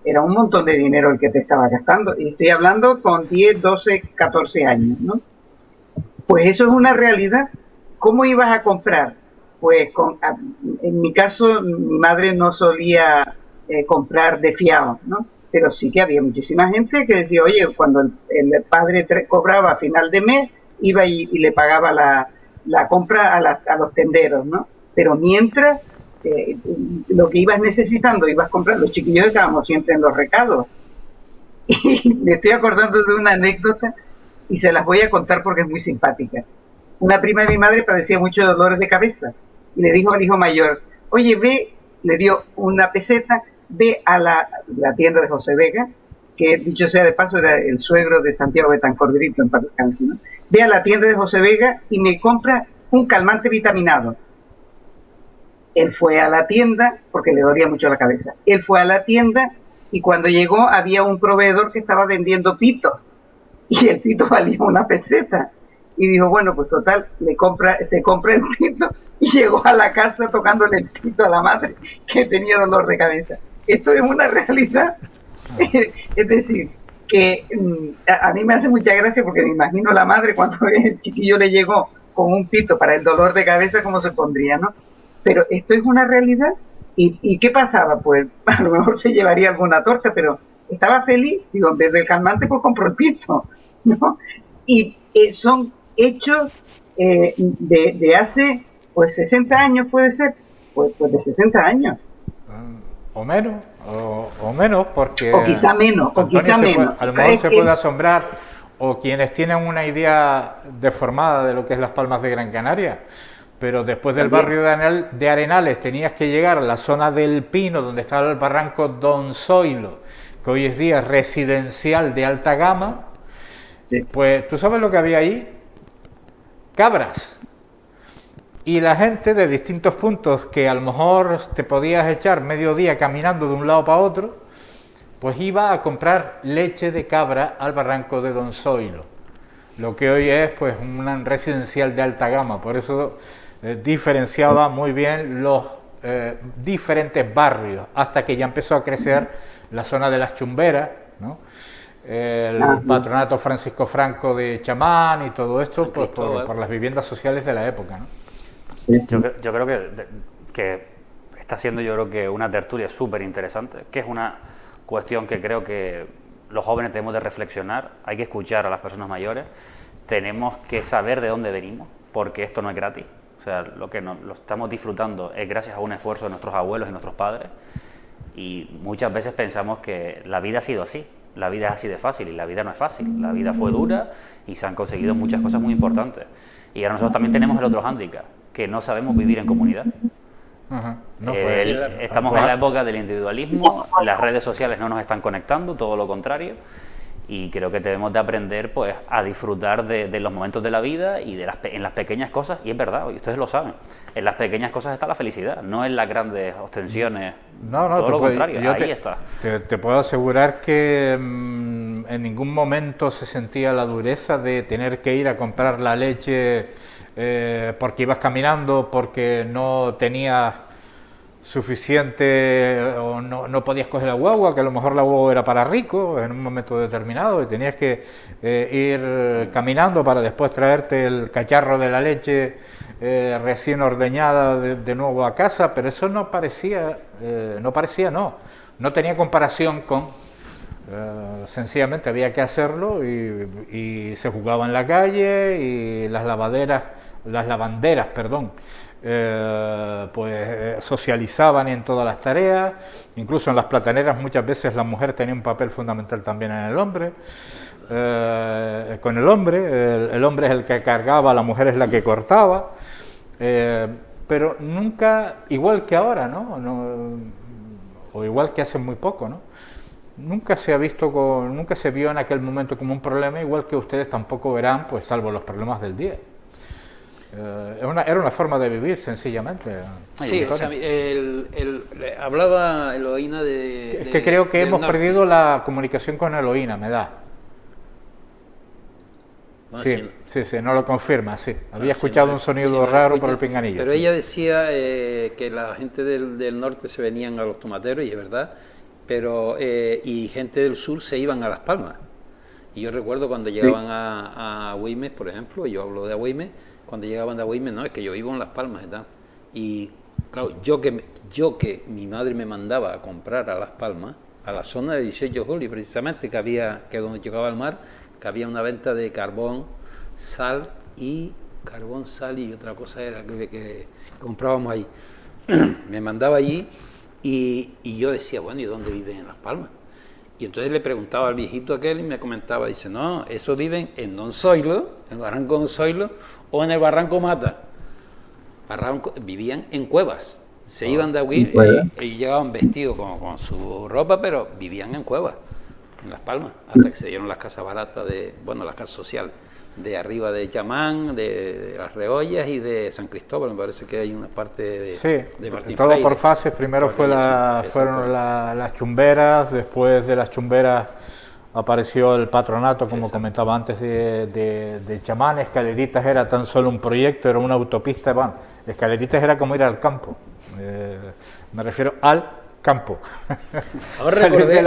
era un montón de dinero el que te estaba gastando. Y estoy hablando con 10, 12, 14 años, ¿no? Pues eso es una realidad. ¿Cómo ibas a comprar? Pues en mi caso, mi madre no solía comprar de fiado, ¿no? Pero sí que había muchísima gente que decía, oye, cuando el padre cobraba a final de mes, iba y le pagaba la compra a los tenderos, ¿no? Pero mientras, lo que ibas necesitando, ibas comprando. Los chiquillos estábamos siempre en los recados. Y me estoy acordando de una anécdota y se las voy a contar porque es muy simpática. Una prima de mi madre padecía muchos dolores de cabeza y le dijo al hijo mayor, oye, ve, le dio 1 peseta, ve a la tienda de José Vega, que dicho sea de paso era el suegro de Santiago Betancor Grito, en paz descanse, ¿no? Ve a la tienda de José Vega y me compra un calmante vitaminado. Él fue a la tienda, porque le dolía mucho la cabeza, él fue a la tienda y cuando llegó había un proveedor que estaba vendiendo pitos. Y el pito valía 1 peseta. Y dijo, bueno, pues total, se compra el pito y llegó a la casa tocándole el pito a la madre que tenía dolor de cabeza. Esto es una realidad. Es decir, que a mí me hace mucha gracia porque me imagino la madre cuando el chiquillo le llegó con un pito para el dolor de cabeza, cómo se pondría, ¿no? Pero esto es una realidad. ¿Y qué pasaba? Pues a lo mejor se llevaría alguna torta, pero estaba feliz. Digo, en vez del calmante, pues compró el pito, ¿no? Y son hechos de hace, pues 60 años puede ser, pues de 60 años. O menos, o menos, porque... O quizá menos, a lo mejor se puede asombrar, o quienes tienen una idea deformada de lo que es Las Palmas de Gran Canaria, pero después del barrio de Arenales tenías que llegar a la zona del Pino, donde estaba el barranco Don Zoilo, que hoy es día residencial de alta gama. Sí. Pues, ¿tú sabes lo que había ahí? Cabras. y la gente de distintos puntos que a lo mejor te podías echar medio día caminando de un lado para otro, pues iba a comprar leche de cabra al barranco de Don Zoilo, lo que hoy es pues un residencial de alta gama. Por eso diferenciaba muy bien los diferentes barrios, hasta que ya empezó a crecer la zona de las Chumberas, ¿no? El patronato Francisco Franco de Chamán y todo esto, pues por las viviendas sociales de la época, ¿no? Sí, sí. Yo creo que está siendo, yo creo que una tertulia súper interesante, que es una cuestión que creo que los jóvenes tenemos de reflexionar. Hay que escuchar a las personas mayores, tenemos que saber de dónde venimos, porque esto no es gratis. O sea, lo que lo estamos disfrutando es gracias a un esfuerzo de nuestros abuelos y nuestros padres, y muchas veces pensamos que la vida ha sido así. La vida es así de fácil, y la vida no es fácil. La vida fue dura y se han conseguido muchas cosas muy importantes. Y ahora nosotros también tenemos el otro hándicap, que no sabemos vivir en comunidad. No, Estamos en la época del individualismo, las redes sociales no nos están conectando, todo lo contrario, y creo que debemos de aprender pues a disfrutar de los momentos de la vida y en las pequeñas cosas. Y es verdad, y ustedes lo saben, en las pequeñas cosas está la felicidad, no en las grandes ostensiones. Todo lo contrario, ahí está. Te puedo asegurar que en ningún momento se sentía la dureza de tener que ir a comprar la leche porque ibas caminando, porque no tenías suficiente o no podías coger la guagua, que a lo mejor la guagua era para ricos en un momento determinado y tenías que ir caminando para después traerte el cacharro de la leche recién ordeñada de nuevo a casa, pero eso no tenía comparación con sencillamente había que hacerlo y se jugaba en la calle y las lavanderas, socializaban en todas las tareas, incluso en las plataneras muchas veces la mujer tenía un papel fundamental también en el hombre, el hombre es el que cargaba, la mujer es la que cortaba, pero nunca, igual que ahora, o igual que hace muy poco, nunca se vio en aquel momento como un problema, igual que ustedes tampoco verán, pues salvo los problemas del día. Era una forma de vivir, sencillamente. Sí, o sea, hablaba Eloína de... Es que creo que hemos perdido la comunicación con Eloína, me da. Sí, no lo confirma, sí. Había escuchado un sonido raro por el pinganillo. Pero ella decía que la gente del norte se venían a los tomateros, y es verdad, pero y gente del sur se iban a Las Palmas. Y yo recuerdo cuando llegaban a Agüimes, por ejemplo, yo hablo de Agüimes, cuando llegaban de Agüimes, no, es que yo vivo en Las Palmas y tal. Y claro, yo que mi madre me mandaba a comprar a Las Palmas, a la zona de 18 de julio, precisamente, que donde llegaba al mar, que había una venta de carbón, sal y otra cosa era que comprábamos ahí. Me mandaba allí y yo decía, bueno, ¿y dónde viven en Las Palmas? Y entonces le preguntaba al viejito aquel y me comentaba, dice, no, eso viven en Don Zoilo, en el barranco Don Zoilo, o en el barranco Mata. Vivían en cuevas, se iban de aquí y llegaban vestidos con su ropa, pero vivían en cuevas, en Las Palmas, hasta que se dieron las casas baratas las casas sociales, de arriba de Chamán, de Las Reollas y de San Cristóbal. Me parece que hay una parte de Martín todo Freire. Por fases. Primero fueron las chumberas, después de las chumberas apareció el patronato, como comentaba antes, de Chamán. Escaleritas era tan solo un proyecto, era una autopista. Bueno, Escaleritas era como ir al campo, me refiero al campo. Salir de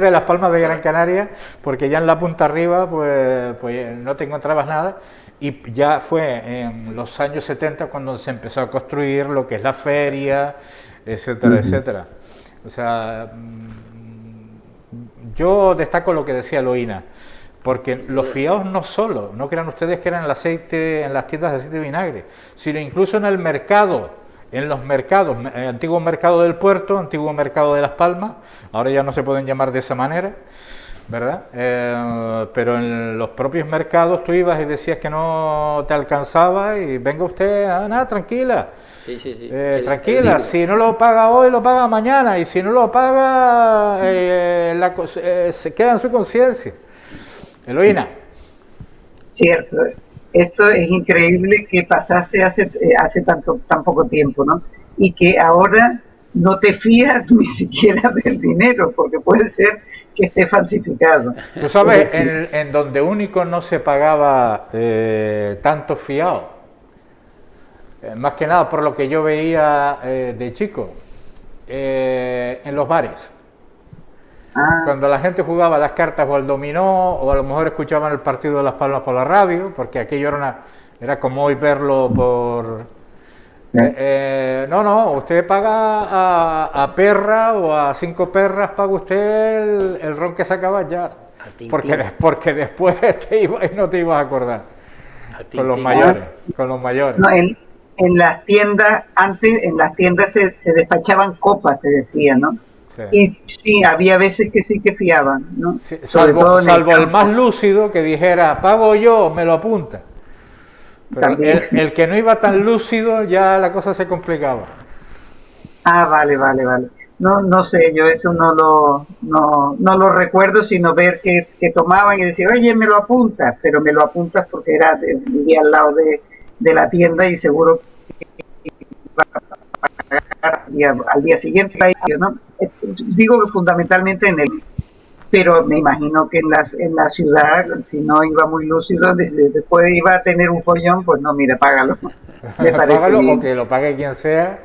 Las Palmas de Gran Canaria, porque ya en la punta arriba pues no te encontrabas nada, y ya fue en los años 70 cuando se empezó a construir lo que es la feria, etcétera, etcétera. O sea, yo destaco lo que decía Eloína, porque los fiados no crean ustedes que eran el aceite en las tiendas de aceite y vinagre, sino incluso en el mercado. En los mercados, antiguo mercado del puerto, antiguo mercado de Las Palmas, ahora ya no se pueden llamar de esa manera, ¿verdad? Pero en los propios mercados tú ibas y decías que no te alcanzaba y venga usted, nada, tranquila. Sí. Tranquila, si no lo paga hoy, lo paga mañana, y si no lo paga, se queda en su conciencia. Eloína. Cierto. esto es increíble que pasase hace tan poco tiempo, ¿no? Y que ahora no te fías ni siquiera del dinero, porque puede ser que esté falsificado. Tú sabes, en donde único no se pagaba tanto fiado, más que nada por lo que yo veía de chico, en los bares. Cuando la gente jugaba las cartas o al dominó, o a lo mejor escuchaban el partido de Las Palmas por la radio, porque aquello era como hoy verlo por... no, usted paga a perra o a 5 perras, paga usted el ron que sacaba ya, porque después te ibas y no te ibas a acordar. Con los mayores. No, en las tiendas, antes en las tiendas se despachaban copas, se decía, ¿no? Sí. Y sí, había veces que sí que fiaban, ¿no? Sí, salvo el más lúcido que dijera, pago yo, me lo apunta. Pero el que no iba tan lúcido, ya la cosa se complicaba. Vale. No sé, yo esto no lo recuerdo, sino ver que tomaban y decían, oye, me lo apuntas, pero me lo apuntas porque vivía al lado de la tienda y seguro que iba a pagar al día siguiente, ¿no? Digo que fundamentalmente pero me imagino que en la ciudad, si no iba muy lúcido, después iba a tener un follón, pues no, mira, págalo. Me parece págalo bien. O que lo pague quien sea,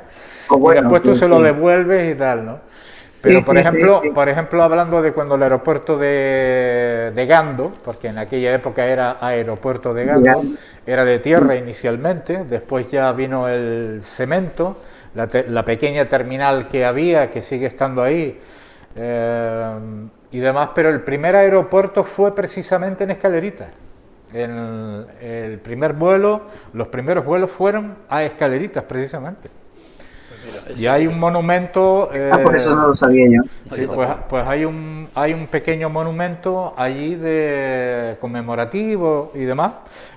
bueno, y después tú se lo devuelves y tal, ¿no? Pero por ejemplo, hablando de cuando el aeropuerto de Gando, porque en aquella época era aeropuerto de Gando, era de tierra inicialmente, después ya vino el cemento, la pequeña terminal que había, que sigue estando ahí, y demás, pero el primer aeropuerto fue precisamente en Escaleritas. Los primeros vuelos fueron a Escaleritas precisamente. Y hay un monumento. Por eso no lo sabía yo. Sí, pues hay un pequeño monumento allí de conmemorativo y demás,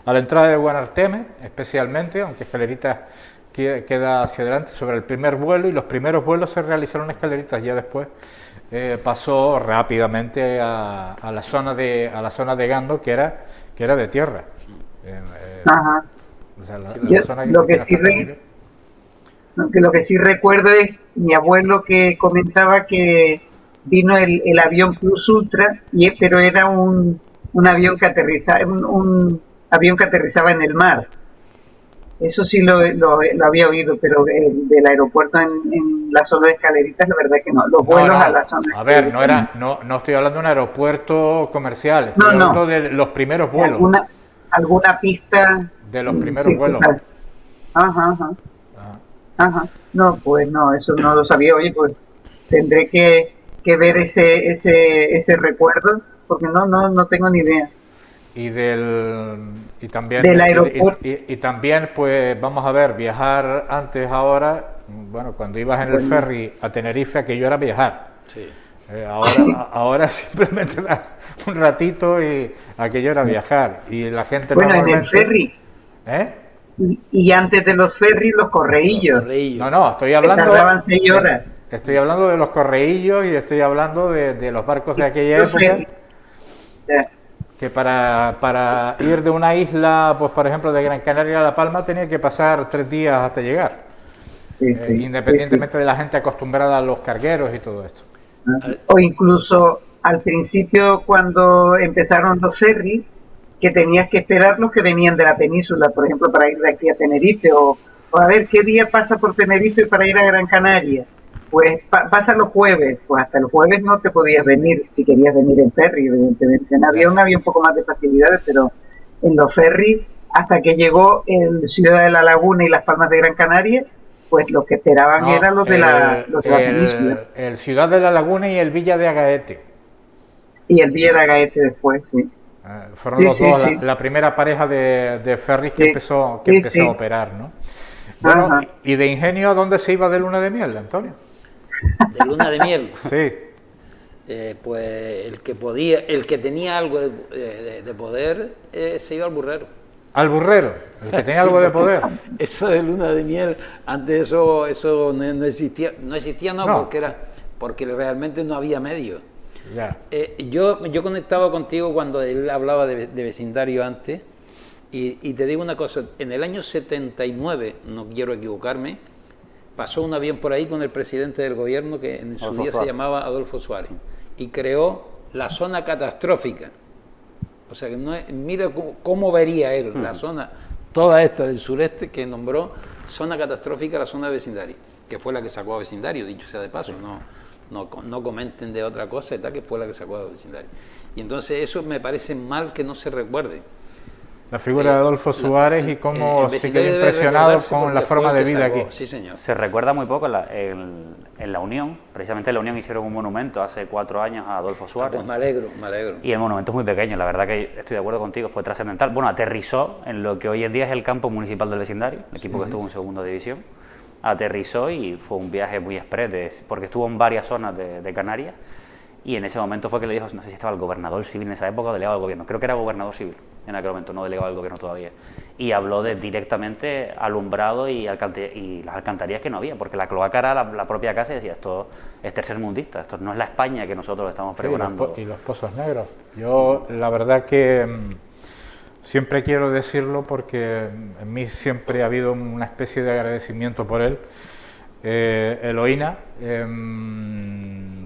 a la entrada de Guanarteme, especialmente, aunque Escaleritas queda hacia adelante, sobre el primer vuelo, y los primeros vuelos se realizaron en Escaleritas. Ya después pasó rápidamente a la zona de Gando, que era de tierra. Ajá. O sea, lo que sí recuerdo es mi abuelo que comentaba que vino el avión Plus Ultra, pero era un avión que aterrizaba, un avión que aterrizaba en el mar. Eso sí lo había oído, pero del aeropuerto en la zona de Escaleritas, la verdad que no. Los vuelos a la zona. A ver, no estoy hablando de un aeropuerto comercial, estoy hablando de los primeros vuelos. Alguna pista de los primeros vuelos. Ajá. No, pues no, eso no lo sabía. Oye, pues tendré que ver ese recuerdo, porque no tengo ni idea. Y también del aeropuerto. Y también, pues vamos a ver, viajar antes, ahora, bueno, cuando ibas en el ferry a Tenerife, aquello era viajar. Sí. Ahora simplemente da un ratito y aquello era viajar. Y la gente en el ferry. Y antes de los ferries, los correillos. No, estoy hablando. Tardaban 6 horas. Estoy hablando de los correillos y estoy hablando de los barcos de aquella época. Que para ir de una isla, pues por ejemplo de Gran Canaria a La Palma, tenía que pasar 3 días hasta llegar. Independientemente de la gente acostumbrada a los cargueros y todo esto. O incluso al principio, cuando empezaron los ferries, que tenías que esperar los que venían de la península, por ejemplo, para ir de aquí a Tenerife, o a ver qué día pasa por Tenerife para ir a Gran Canaria. Pues pasa los jueves, pues hasta los jueves no te podías venir, si querías venir en ferry, evidentemente. En avión había un poco más de facilidades, pero en los ferries, hasta que llegó el Ciudad de la Laguna y Las Palmas de Gran Canaria, pues los que esperaban eran los de la península. El Ciudad de la Laguna y el Villa de Agaete. Y el Villa de Agaete después, sí. Fueron los dos, la primera pareja de ferries que empezó a operar, ¿no? Bueno, ¿y de Ingenio a dónde se iba de luna de miel, Antonio? ¿De luna de miel? Sí. Pues el que tenía algo de poder, se iba al burrero. ¿Al burrero? El que tenía algo de poder. Eso de luna de miel, antes eso no existía. No existía, no. Porque realmente no había medios. Ya. Yo conectaba contigo cuando él hablaba de vecindario antes, Y te digo una cosa, en el año 79, no quiero equivocarme, pasó un avión por ahí con el presidente del gobierno que en su día se llamaba Adolfo Suárez y creó la zona catastrófica. O sea, que no es, mira cómo vería él la zona, toda esta del sureste, que nombró zona catastrófica la zona de vecindario, que fue la que sacó a vecindario, dicho sea de paso, no comenten de otra cosa y tal, que fue la que sacó a vecindario. Y entonces eso me parece mal que no se recuerde. La figura de Adolfo Suárez y cómo se quedó impresionado con la forma de vida aquí. Sí, señor. Se recuerda muy poco en la Unión. Precisamente en la Unión hicieron un monumento hace 4 años a Adolfo Suárez. Pues me alegro, me alegro. Y el monumento es muy pequeño, la verdad que estoy de acuerdo contigo, fue trascendental. Bueno, aterrizó en lo que hoy en día es el campo municipal del vecindario, el equipo que estuvo en segunda división. Aterrizó y fue un viaje muy express, porque estuvo en varias zonas de Canarias. Y en ese momento fue que le dijo, no sé si estaba el gobernador civil en esa época o delegado del gobierno, creo que era gobernador civil en aquel momento, no delegado del gobierno todavía. Y habló de directamente alumbrado y las alcantarillas que no había, porque la cloaca era la propia casa y decía, esto es tercermundista, esto no es la España que nosotros estamos pregonando. Sí, y los pozos negros. Yo la verdad que siempre quiero decirlo porque en mí siempre ha habido una especie de agradecimiento por él. Eloína,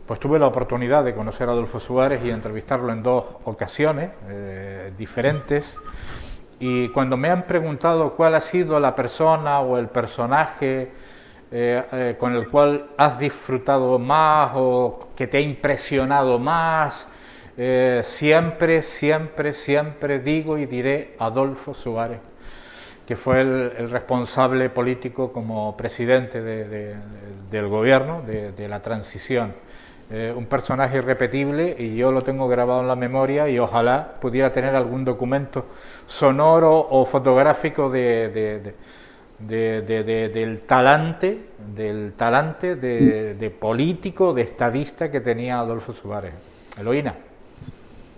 pues tuve la oportunidad de conocer a Adolfo Suárez y entrevistarlo en 2 ocasiones diferentes, y cuando me han preguntado cuál ha sido la persona o el personaje con el cual has disfrutado más o que te ha impresionado más, siempre digo y diré Adolfo Suárez, que fue el responsable político como presidente del gobierno, de la transición. Un personaje irrepetible, y yo lo tengo grabado en la memoria, y ojalá pudiera tener algún documento sonoro o fotográfico del talante de político, de estadista que tenía Adolfo Suárez. Eloína.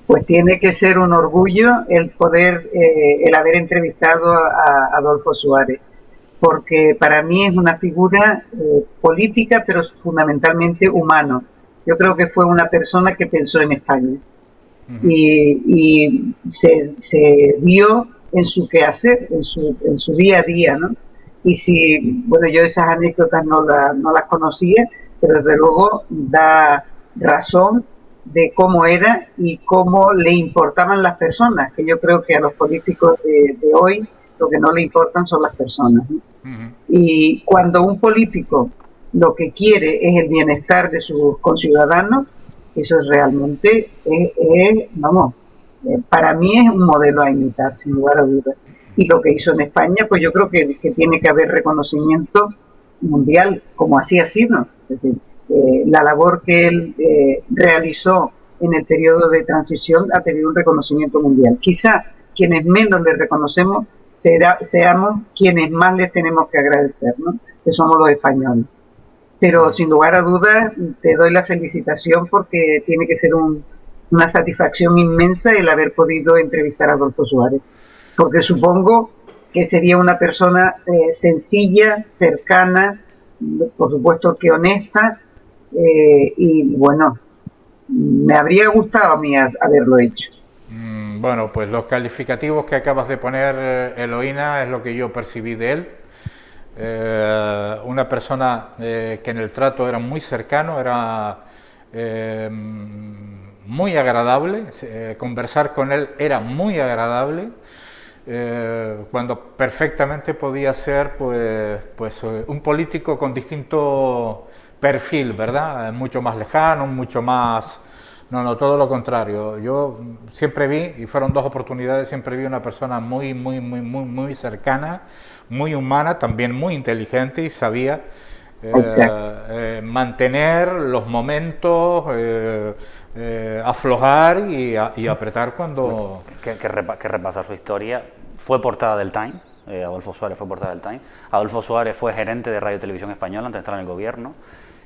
Pues tiene que ser un orgullo el poder, el haber entrevistado a Adolfo Suárez, porque para mí es una figura política, pero fundamentalmente humano. Yo creo que fue una persona que pensó en España y se vio en su quehacer, en su día a día, ¿no? Y si, bueno, yo esas anécdotas no las conocía, pero desde luego da razón de cómo era y cómo le importaban las personas, que yo creo que a los políticos de hoy lo que no le importan son las personas, ¿no? Y cuando un político lo que quiere es el bienestar de sus conciudadanos, eso es realmente, para mí es un modelo a imitar, sin lugar a dudas. Y lo que hizo en España, pues yo creo que tiene que haber reconocimiento mundial, como así ha sido. Es decir, la labor que él realizó en el periodo de transición ha tenido un reconocimiento mundial. Quizá quienes menos le reconocemos seamos quienes más les tenemos que agradecer, ¿no? Que somos los españoles. Pero sin lugar a dudas te doy la felicitación, porque tiene que ser una satisfacción inmensa el haber podido entrevistar a Adolfo Suárez, porque supongo que sería una persona sencilla, cercana, por supuesto que honesta, y bueno, me habría gustado a mí haberlo hecho. Bueno, pues los calificativos que acabas de poner, Eloína, es lo que yo percibí de él. Una persona que en el trato era muy cercano, era muy agradable, conversar con él era muy agradable, cuando perfectamente podía ser pues un político con distinto perfil, ¿verdad? Mucho más lejano, mucho más... No, todo lo contrario. Yo siempre vi, y fueron 2 oportunidades, siempre vi una persona muy cercana, muy humana, también muy inteligente, y sabía mantener los momentos, aflojar y apretar cuando... Que repasar su historia. Fue portada del Time, Adolfo Suárez fue portada del Time. Adolfo Suárez fue gerente de Radio y Televisión Española antes de estar en el gobierno,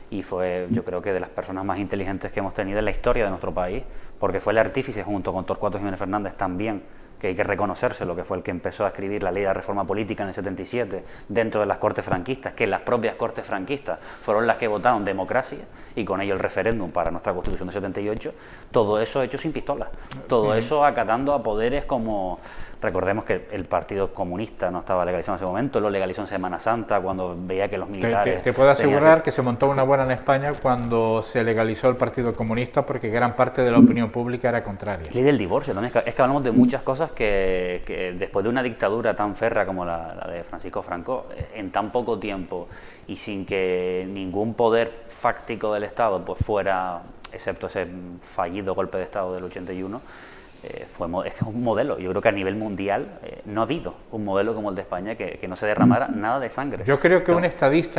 y fue, yo creo que de las personas más inteligentes que hemos tenido en la historia de nuestro país, porque fue el artífice, junto con Torcuato Jiménez Fernández también, que hay que reconocerse, lo que fue el que empezó a escribir la ley de reforma política en el 77 dentro de las Cortes franquistas, que las propias Cortes franquistas fueron las que votaron democracia y con ello el referéndum para nuestra Constitución de 78, todo eso hecho sin pistolas, todo eso acatando a poderes como Recordemos que el Partido Comunista no estaba legalizado en ese momento, lo legalizó en Semana Santa cuando veía que los militares... Te puedo asegurar que se montó una buena en España cuando se legalizó el Partido Comunista, porque gran parte de la opinión pública era contraria. Ley del divorcio también, es que hablamos de muchas cosas que después de una dictadura tan férrea como la de Francisco Franco, en tan poco tiempo y sin que ningún poder fáctico del Estado pues fuera, excepto ese fallido golpe de Estado del 81, es que es un modelo. Yo creo que a nivel mundial no ha habido un modelo como el de España que no se derramara nada de sangre. Yo creo que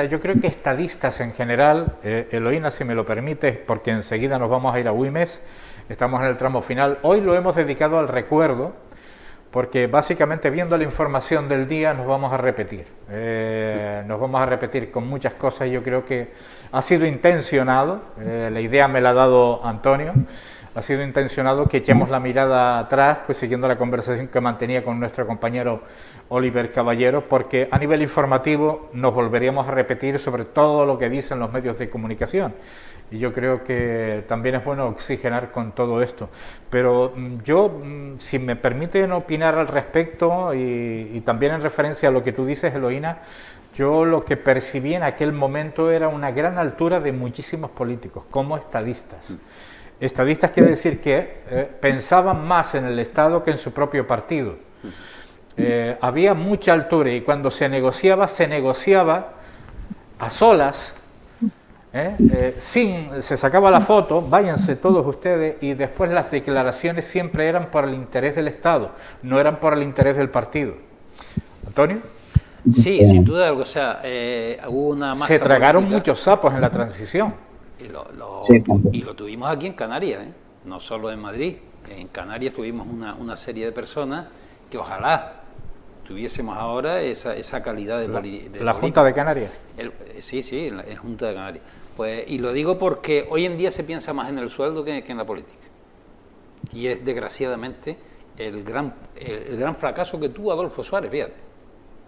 yo creo que estadistas en general, Eloína, si me lo permite, porque enseguida nos vamos a ir a Güímez, estamos en el tramo final, hoy lo hemos dedicado al recuerdo, porque básicamente viendo la información del día nos vamos a repetir con muchas cosas. Yo creo que ha sido intencionado, la idea me la ha dado Antonio, ha sido intencionado que echemos la mirada atrás, pues siguiendo la conversación que mantenía con nuestro compañero Oliver Caballero, porque a nivel informativo nos volveríamos a repetir sobre todo lo que dicen los medios de comunicación. Y yo creo que también es bueno oxigenar con todo esto. Pero yo, si me permiten opinar al respecto, y también en referencia a lo que tú dices, Eloína, yo lo que percibí en aquel momento era una gran altura de muchísimos políticos, como estadistas. Estadistas quiere decir que pensaban más en el Estado que en su propio partido. Había mucha altura y cuando se negociaba a solas, se sacaba la foto, váyanse todos ustedes, y después las declaraciones siempre eran por el interés del Estado, no eran por el interés del partido. ¿Antonio? Sí, sin duda, o sea, hubo una masa se tragaron política. Muchos sapos en la transición. Y lo tuvimos aquí en Canarias, no solo en Madrid. En Canarias tuvimos una serie de personas que ojalá tuviésemos ahora esa calidad de la Junta de Canarias. Sí, la Junta de Canarias. Pues, y lo digo porque hoy en día se piensa más en el sueldo que en la política. Y es desgraciadamente el gran fracaso que tuvo Adolfo Suárez, fíjate.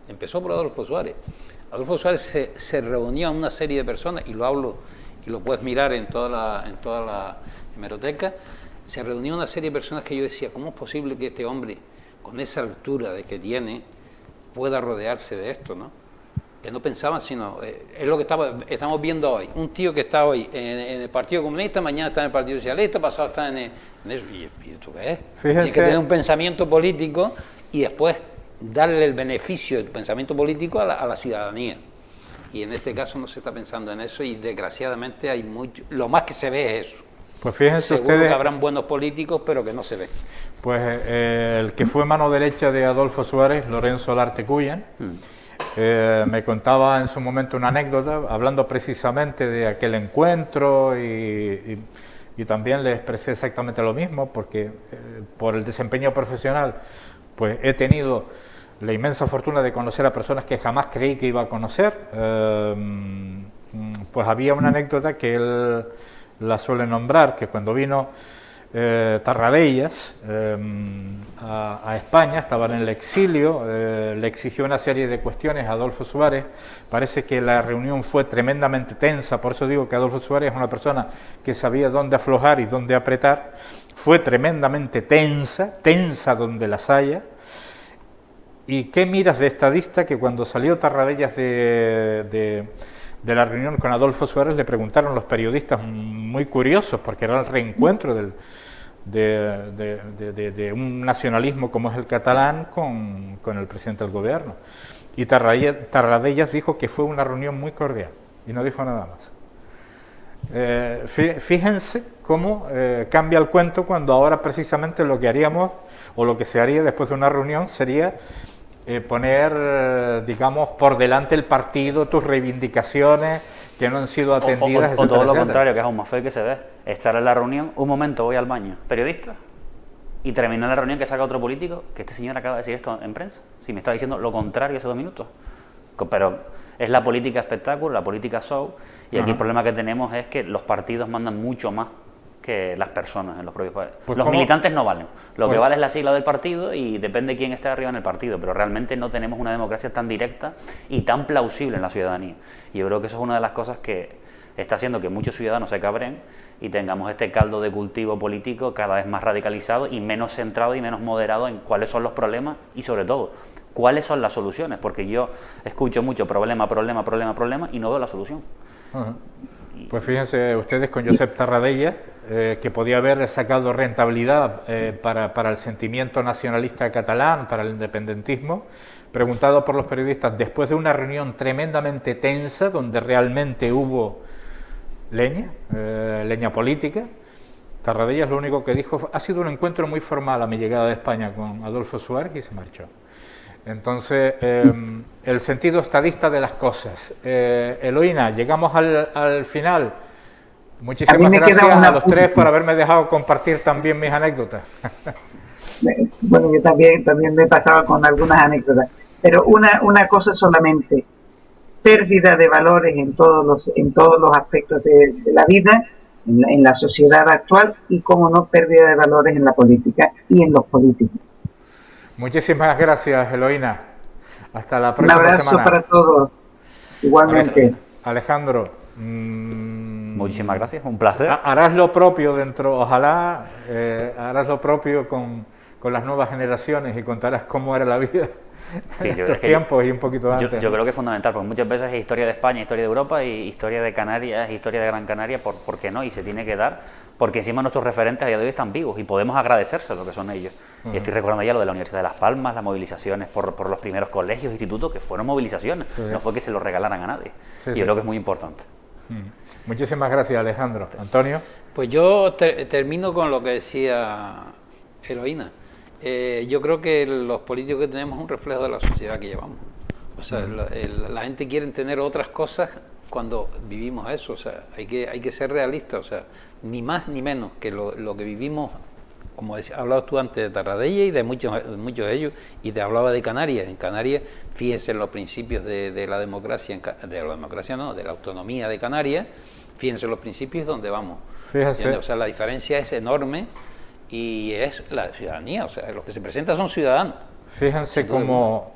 Empezó por Adolfo Suárez. Adolfo Suárez se reunía a una serie de personas, y lo hablo y lo puedes mirar en toda la hemeroteca. Se reunió una serie de personas que yo decía, ¿cómo es posible que este hombre, con esa altura de que tiene, pueda rodearse de esto, ¿no? Que no pensaban, sino es lo que estamos viendo hoy. Un tío que está hoy en el Partido Comunista, mañana está en el Partido Socialista, pasado está en eso. ¿Y tú qué es? Tienes que tener un pensamiento político y después darle el beneficio del pensamiento político a la ciudadanía. Y en este caso no se está pensando en eso, y desgraciadamente hay mucho. Lo más que se ve es eso. Pues fíjense Seguro ustedes, que habrán buenos políticos, pero que no se ve. Pues el que fue mano derecha de Adolfo Suárez, Lorenzo Larte Cuyen, me contaba en su momento una anécdota, hablando precisamente de aquel encuentro, y también le expresé exactamente lo mismo, porque por el desempeño profesional, pues he tenido la inmensa fortuna de conocer a personas que jamás creí que iba a conocer. Pues había una anécdota que él la suele nombrar, que cuando vino Tarradellas a España, estaba en el exilio, le exigió una serie de cuestiones a Adolfo Suárez. Parece que la reunión fue tremendamente tensa, por eso digo que Adolfo Suárez es una persona que sabía dónde aflojar y dónde apretar. Fue tremendamente tensa donde las haya. ¿Y qué miras de estadista que cuando salió Tarradellas de la reunión con Adolfo Suárez le preguntaron los periodistas, muy curiosos, porque era el reencuentro de un nacionalismo como es el catalán con el presidente del gobierno? Y Tarradellas dijo que fue una reunión muy cordial y no dijo nada más. Fíjense cómo cambia el cuento cuando ahora precisamente lo que haríamos, o lo que se haría después de una reunión, sería poner, digamos, por delante el partido, tus reivindicaciones que no han sido atendidas. O todo lo contrario, que es aún más feo que se ve. Estar en la reunión, un momento voy al baño, periodista, y terminar la reunión que saca otro político, que este señor acaba de decir esto en prensa. Si me está diciendo lo contrario hace 2 minutos. Pero es la política espectáculo, la política show, y aquí el problema que tenemos es que los partidos mandan mucho más que las personas en los propios países. Pues los militantes no valen. Lo que vale es la sigla del partido y depende de quién esté arriba en el partido, pero realmente no tenemos una democracia tan directa y tan plausible en la ciudadanía. Y yo creo que eso es una de las cosas que está haciendo que muchos ciudadanos se cabren y tengamos este caldo de cultivo político cada vez más radicalizado y menos centrado y menos moderado en cuáles son los problemas y, sobre todo, cuáles son las soluciones, porque yo escucho mucho problema y no veo la solución. Pues fíjense ustedes con Josep Tarradellas, que podía haber sacado rentabilidad para el sentimiento nacionalista catalán, para el independentismo, preguntado por los periodistas después de una reunión tremendamente tensa, donde realmente hubo leña política. Tarradellas lo único que dijo ha sido un encuentro muy formal a mi llegada de España con Adolfo Suárez, y se marchó. Entonces, el sentido estadista de las cosas. Eloína, llegamos al final. Muchísimas gracias a los tres por haberme dejado compartir también mis anécdotas. Bueno, yo también me he pasado con algunas anécdotas, pero una cosa solamente: pérdida de valores en todos los aspectos de la vida, en la sociedad actual, y como no, pérdida de valores en la política y en los políticos. Muchísimas gracias, Eloína. Hasta la próxima semana. Un abrazo para todos. Igualmente. Alejandro. Muchísimas gracias, un placer. Harás lo propio ojalá harás lo propio con las nuevas generaciones y contarás cómo era la vida en estos tiempos y un poquito antes. Yo creo que es fundamental, porque muchas veces es historia de España, historia de Europa, y historia de Canarias, historia de Gran Canaria, ¿por qué no? Y se tiene que dar, porque encima nuestros referentes a día de hoy están vivos y podemos agradecerse lo que son ellos. Y estoy recordando ya lo de la Universidad de Las Palmas, las movilizaciones por los primeros colegios, institutos, que fueron movilizaciones, no fue que se lo regalaran a nadie. Yo creo que es muy importante. Muchísimas gracias, Alejandro. Antonio. Pues yo termino con lo que decía Eloína. Yo creo que los políticos que tenemos es un reflejo de la sociedad que llevamos. O sea, la gente quiere tener otras cosas cuando vivimos eso. O sea, hay que ser realistas. O sea, ni más ni menos que lo que vivimos, como hablabas tú antes de Tarradellas y de muchos de ellos, y te hablaba de Canarias. En Canarias, fíjense en los principios de la democracia, de la autonomía de Canarias, fíjense en los principios donde vamos. Fíjense. O sea, la diferencia es enorme. Y es la ciudadanía, o sea, los que se presentan son ciudadanos. Fíjense cómo,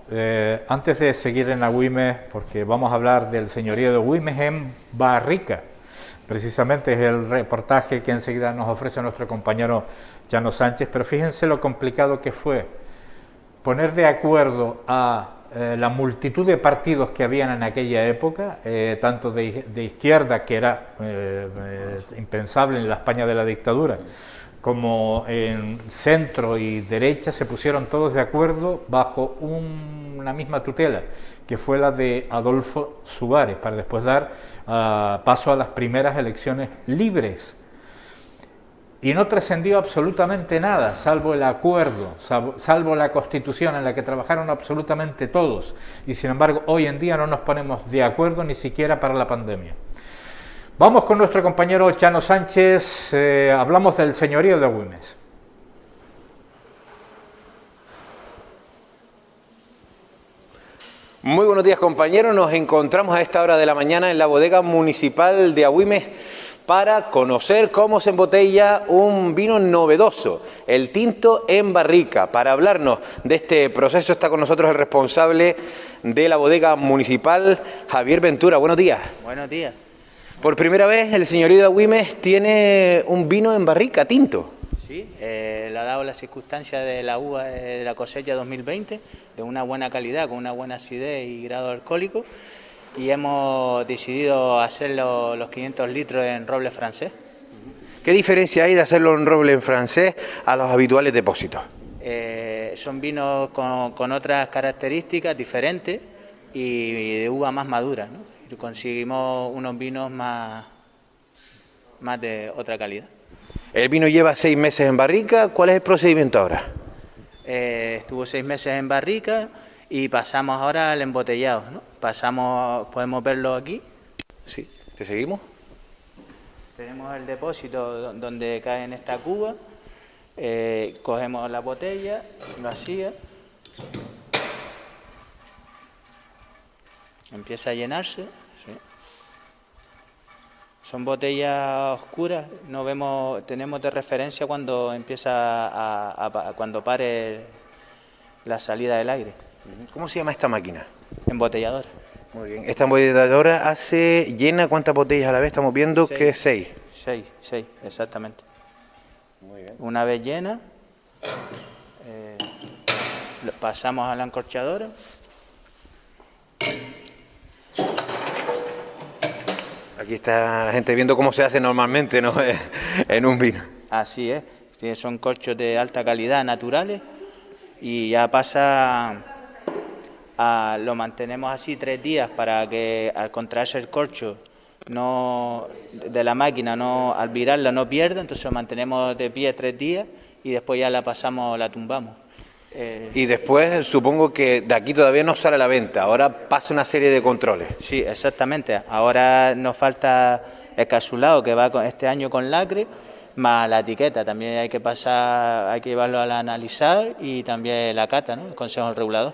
antes de seguir en Agüimes, porque vamos a hablar del señorío de Agüimes en Barrica, precisamente es el reportaje que enseguida nos ofrece nuestro compañero Llano Sánchez, pero fíjense lo complicado que fue poner de acuerdo a la multitud de partidos que habían en aquella época, tanto de izquierda, que era impensable en la España de la dictadura, como en centro y derecha, se pusieron todos de acuerdo bajo una misma tutela, que fue la de Adolfo Suárez, para después dar paso a las primeras elecciones libres. Y no trascendió absolutamente nada, salvo el acuerdo, salvo la Constitución en la que trabajaron absolutamente todos. Y sin embargo, hoy en día no nos ponemos de acuerdo ni siquiera para la pandemia. Vamos con nuestro compañero Llano Sánchez, hablamos del señorío de Agüimes. Muy buenos días, compañeros, nos encontramos a esta hora de la mañana en la bodega municipal de Agüimes para conocer cómo se embotella un vino novedoso, el tinto en barrica. Para hablarnos de este proceso está con nosotros el responsable de la bodega municipal, Javier Ventura. Buenos días. Buenos días. Por primera vez el señorío de Agüimes tiene un vino en barrica, tinto. Sí, le ha dado la circunstancia de la uva de la cosecha 2020, de una buena calidad, con una buena acidez y grado alcohólico, y hemos decidido hacerlo los 500 litros en roble francés. ¿Qué diferencia hay de hacerlo en roble en francés a los habituales depósitos? Son vinos con otras características diferentes y de uva más madura, ¿no? Conseguimos unos vinos más de otra calidad. El vino lleva 6 meses en barrica. ¿Cuál es el procedimiento ahora? Estuvo 6 meses en barrica y pasamos ahora al embotellado, ¿no? Podemos verlo aquí. Sí, ¿te seguimos? Tenemos el depósito donde cae en esta cuba. Cogemos la botella, vacía. Empieza a llenarse. Sí. Son botellas oscuras, tenemos de referencia cuando cuando pare la salida del aire. ¿Cómo se llama esta máquina? Embotelladora. Muy bien. Esta embotelladora hace llena, ¿cuántas botellas a la vez? Estamos viendo que 6. 6, exactamente. Muy bien. Una vez llena, lo pasamos a la encorchadora. Aquí está la gente viendo cómo se hace normalmente, ¿no? En un vino. Así es, son corchos de alta calidad, naturales, y ya pasa lo mantenemos así 3 días para que al contraerse el corcho de la máquina, al virarla no pierda, entonces lo mantenemos de pie 3 días y después ya la pasamos, la tumbamos. Y después supongo que de aquí todavía no sale a la venta, ahora pasa una serie de controles. Sí, exactamente, ahora nos falta el capsulado que va este año con lacre, más la etiqueta, también hay que llevarlo a analizar y también la cata, ¿no? El consejo regulador.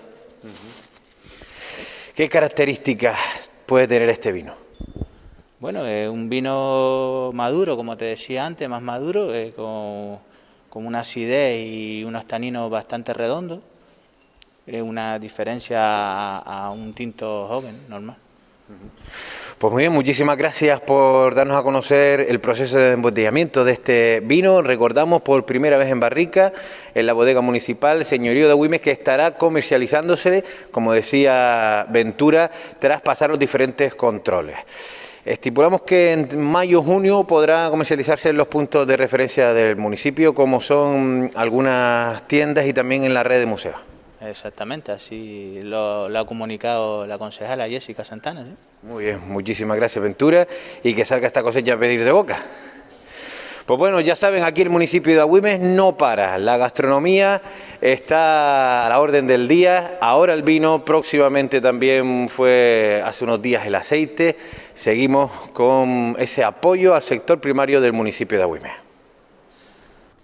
¿Qué características puede tener este vino? Bueno, es un vino maduro, como te decía antes, más maduro, con una acidez y unos taninos bastante redondos. Es una diferencia a un tinto joven, normal. Pues muy bien, muchísimas gracias por darnos a conocer el proceso de embotellamiento de este vino. Recordamos, por primera vez en barrica, en la bodega municipal Señorío de Agüimes, que estará comercializándose, como decía Ventura, tras pasar los diferentes controles. Estipulamos que en mayo o junio podrá comercializarse en los puntos de referencia del municipio, como son algunas tiendas y también en la red de museos. Exactamente, así lo ha comunicado la concejala Jessica Santana. ¿Sí? Muy bien, muchísimas gracias, Ventura, y que salga esta cosecha a pedir de boca. Pues bueno, ya saben, aquí el municipio de Agüimes no para, la gastronomía está a la orden del día, ahora el vino, próximamente también fue hace unos días el aceite, seguimos con ese apoyo al sector primario del municipio de Agüimes.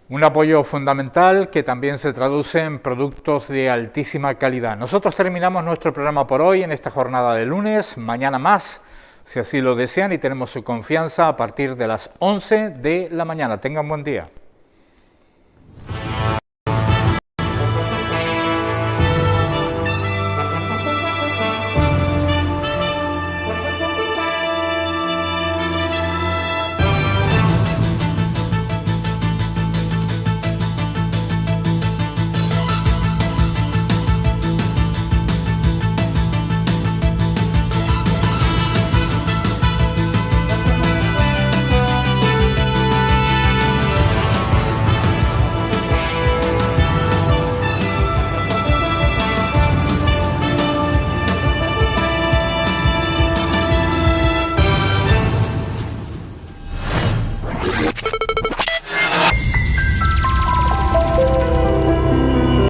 Un apoyo fundamental que también se traduce en productos de altísima calidad. Nosotros terminamos nuestro programa por hoy en esta jornada de lunes, mañana más, si así lo desean, y tenemos su confianza a partir de las 11 de la mañana. Tengan buen día.